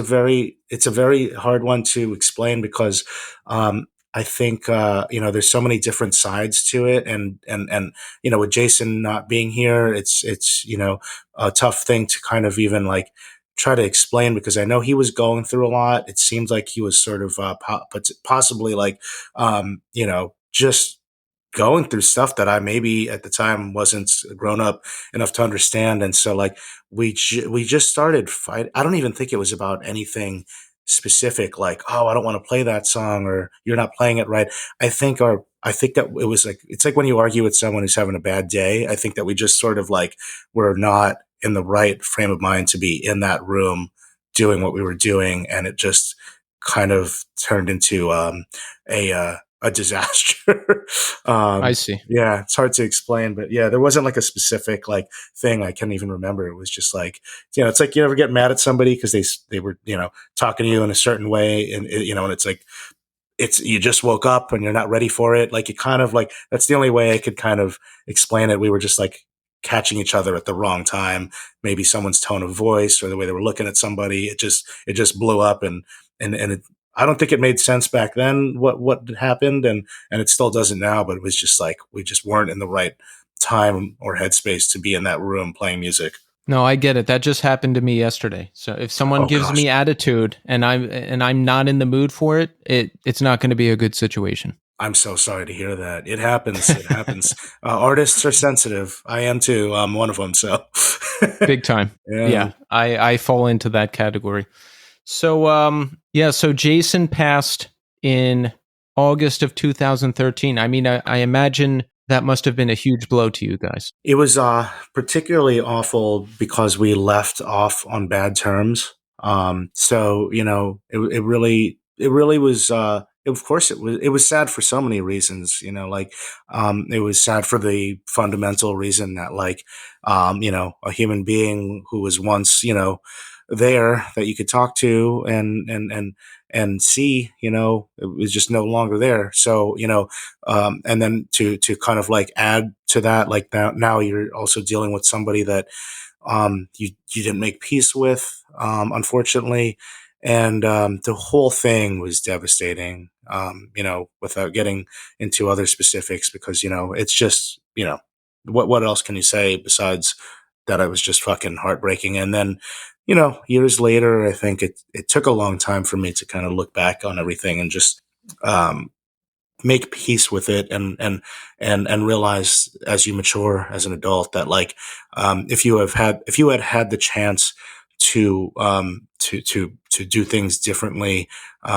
a very hard one to explain because I think there's so many different sides to it, and with Jason not being here, it's a tough thing to kind of even like try to explain because I know he was going through a lot. It seemed like he was sort of possibly like just going through stuff that I maybe at the time wasn't grown up enough to understand. And so like we just started fighting. I don't even think it was about anything specific, like, oh, I don't want to play that song or you're not playing it right. I think that it was like, it's like when you argue with someone who's having a bad day. I think that we just sort of like, were not in the right frame of mind to be in that room doing what we were doing. And it just kind of turned into a disaster. I see. Yeah, it's hard to explain, but yeah, there wasn't like a specific like thing I can't even remember. It was just like, it's like you ever get mad at somebody because they were, talking to you in a certain way, and and it's like, you just woke up and you're not ready for it. Like it kind of like, that's the only way I could kind of explain it. We were just like catching each other at the wrong time. Maybe someone's tone of voice or the way they were looking at somebody. It just blew up and it, I don't think it made sense back then what happened, and it still doesn't now, but it was just like we just weren't in the right time or headspace to be in that room playing music. No, I get it. That just happened to me yesterday. So if someone gives me attitude and I'm not in the mood for it, it's not going to be a good situation. I'm so sorry to hear that. It happens. It happens. Artists are sensitive. I am too. I'm one of them. So, Big time. yeah. Yeah, I fall into that category. So yeah, so Jason passed in August of 2013. I mean, I imagine that must have been a huge blow to you guys. It was particularly awful because we left off on bad terms. So it really was. Of course, it was sad for so many reasons. Like it was sad for the fundamental reason that like a human being who was once there that you could talk to and see, it was just no longer there. So and then to kind of like add to that, like now you're also dealing with somebody that you didn't make peace with, unfortunately, and the whole thing was devastating. Without getting into other specifics, because it's just what else can you say besides that it was just fucking heartbreaking. And then years later, I think it took a long time for me to kind of look back on everything and just um, make peace with it and realize as you mature as an adult that like if you had the chance to do things differently,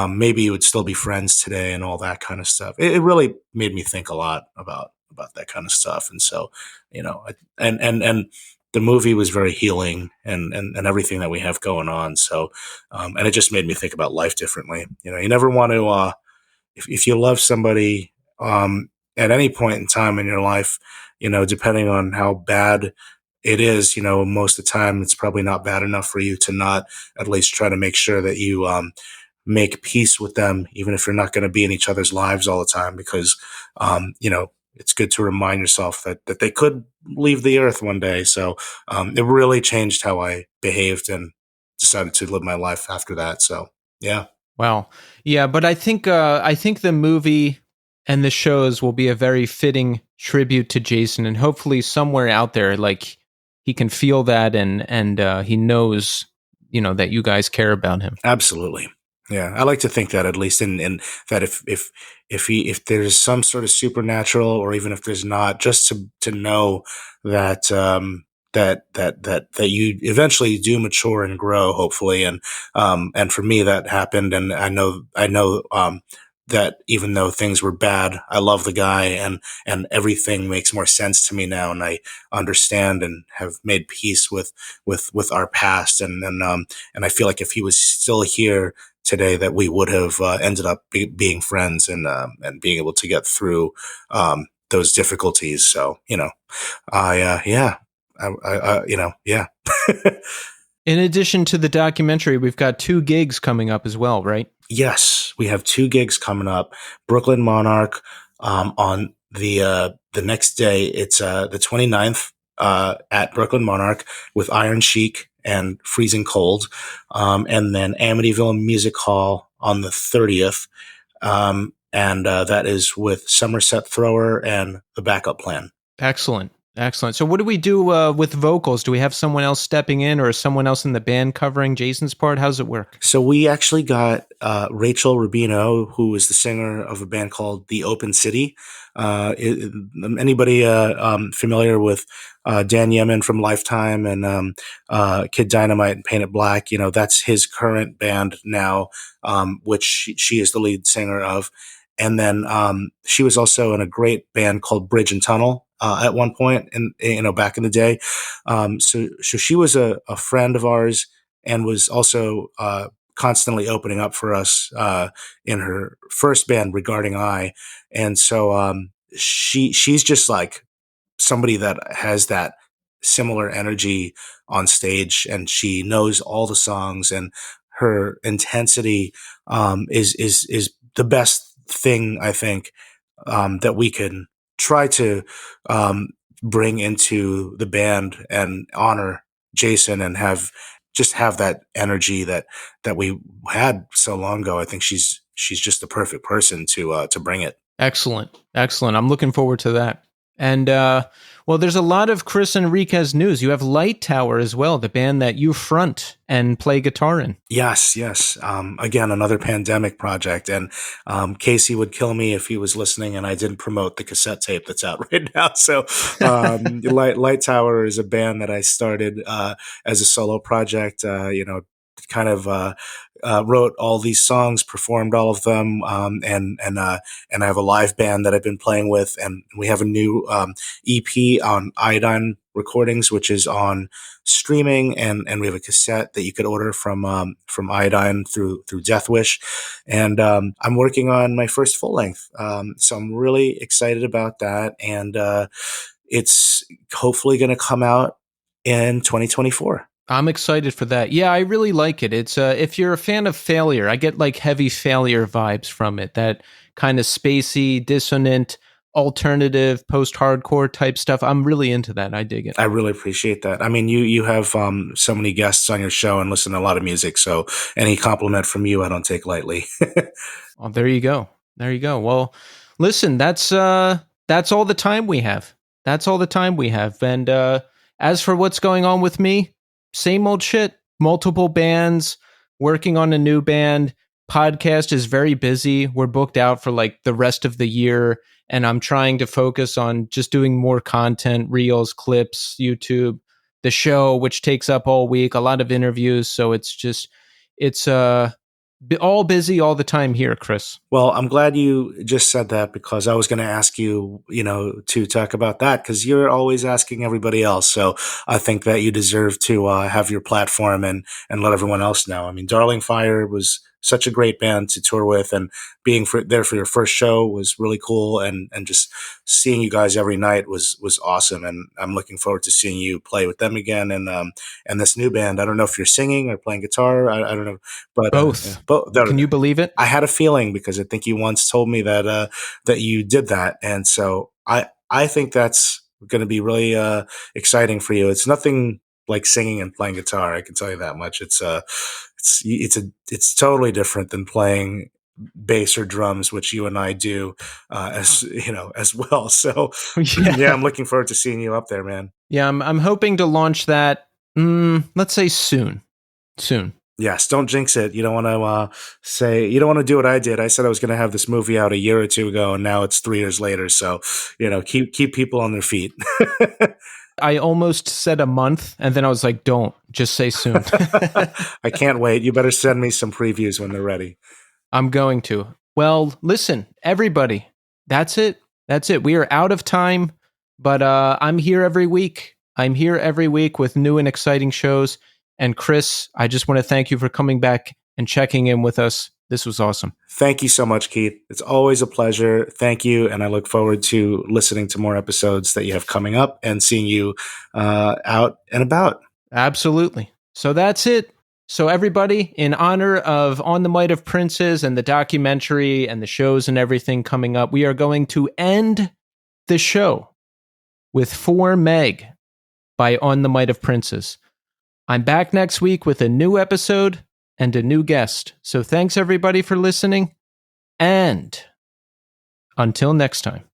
maybe you would still be friends today and all that kind of stuff. It really made me think a lot about that kind of stuff. And so and the movie was very healing and everything that we have going on. So and it just made me think about life differently. You never want to if you love somebody at any point in time in your life, depending on how bad it is, most of the time it's probably not bad enough for you to not at least try to make sure that you make peace with them, even if you're not going to be in each other's lives all the time, because it's good to remind yourself that they could leave the earth one day. So it really changed how I behaved and decided to live my life after that. So yeah. Wow. Yeah, but I think the movie and the shows will be a very fitting tribute to Jason, and hopefully somewhere out there, like he can feel that and he knows, that you guys care about him. Absolutely. Yeah, I like to think that, at least in that if there's some sort of supernatural, or even if there's not, just to know that that you eventually do mature and grow, hopefully, and for me that happened, and I know that even though things were bad, I love the guy, and everything makes more sense to me now, and I understand and have made peace with our past, and I feel like if he was still here today, that we would have ended up being friends and being able to get through those difficulties. So yeah. Yeah. In addition to the documentary, we've got 2 gigs coming up as well, right? Yes, we have 2 gigs coming up. Brooklyn Monarch on the next day. It's the 29th at Brooklyn Monarch with Iron Chic and Freezing Cold, and then Amityville Music Hall on the 30th, and that is with Somerset Thrower and the Backup Plan. Excellent. So what do we do with vocals? Do we have someone else stepping in, or is someone else in the band covering Jason's part? How does it work? So we actually got Rachel Rubino, who is the singer of a band called The Open City. Anybody familiar with Dan Yemin from Lifetime and Kid Dynamite and Paint It Black? That's his current band now, which she is the lead singer of. And then she was also in a great band called Bridge and Tunnel at one point, and back in the day. So she was a friend of ours and was also constantly opening up for us in her first band, Regarding Eye. And so she's just like somebody that has that similar energy on stage, and she knows all the songs, and her intensity is the best thing, I think, that we can try to bring into the band and honor Jason and have that energy that we had so long ago. I think she's just the perfect person to bring it. Excellent. I'm looking forward to that. And well, there's a lot of Chris Enriquez news. You have Light Tower as well, the band that you front and play guitar in. Yes. Again, another pandemic project. And Casey would kill me if he was listening and I didn't promote the cassette tape that's out right now. So Light Tower is a band that I started as a solo project, kind of wrote all these songs, performed all of them, and I have a live band that I've been playing with, and we have a new EP on Iodine Recordings, which is on streaming, and we have a cassette that you could order from Iodine through Death Wish, and I'm working on my first full length, so I'm really excited about that, and it's hopefully going to come out in 2024. I'm excited for that. Yeah, I really like it. It's if you're a fan of Failure, I get like heavy Failure vibes from it. That kind of spacey, dissonant, alternative, post-hardcore type stuff. I'm really into that. I dig it. I really appreciate that. I mean, you have so many guests on your show and listen to a lot of music. So any compliment from you, I don't take lightly. Well, there you go. There you go. Well, listen, that's all the time we have. That's all the time we have. And as for what's going on with me, same old shit. Multiple bands, working on a new band. Podcast is very busy. We're booked out for like the rest of the year. And I'm trying to focus on just doing more content, reels, clips, YouTube, the show, which takes up all week, a lot of interviews. So it's all busy all the time here, Chris. Well, I'm glad you just said that because I was going to ask you, to talk about that because you're always asking everybody else. So I think that you deserve to have your platform and let everyone else know. I mean, Darling Fire was such a great band to tour with, and being there for your first show was really cool. And just seeing you guys every night was awesome. And I'm looking forward to seeing you play with them again. And this new band, I don't know if you're singing or playing guitar. I don't know, but both. Can you believe it? I had a feeling because I think you once told me that you did that. And so I think that's going to be really exciting for you. It's nothing like singing and playing guitar. I can tell you that much. It's totally different than playing bass or drums, which you and I do, as well. So yeah, I'm looking forward to seeing you up there, man. Yeah, I'm hoping to launch that. Let's say soon. Yes, don't jinx it. You don't want to you don't want to do what I did. I said I was going to have this movie out a year or two ago, and now it's 3 years later. So keep people on their feet. I almost said a month, and then I was like, don't, just say soon. I can't wait. You better send me some previews when they're ready. I'm going to. Well, listen, everybody, that's it. We are out of time, but I'm here every week. With new and exciting shows. And Chris, I just want to thank you for coming back and checking in with us. This was awesome. Thank you so much, Keith. It's always a pleasure. Thank you. And I look forward to listening to more episodes that you have coming up and seeing you out and about. Absolutely. So that's it. So everybody, in honor of On the Might of Princes and the documentary and the shows and everything coming up, we are going to end the show with For Meg by On the Might of Princes. I'm back next week with a new episode and a new guest. So thanks everybody for listening. And until next time.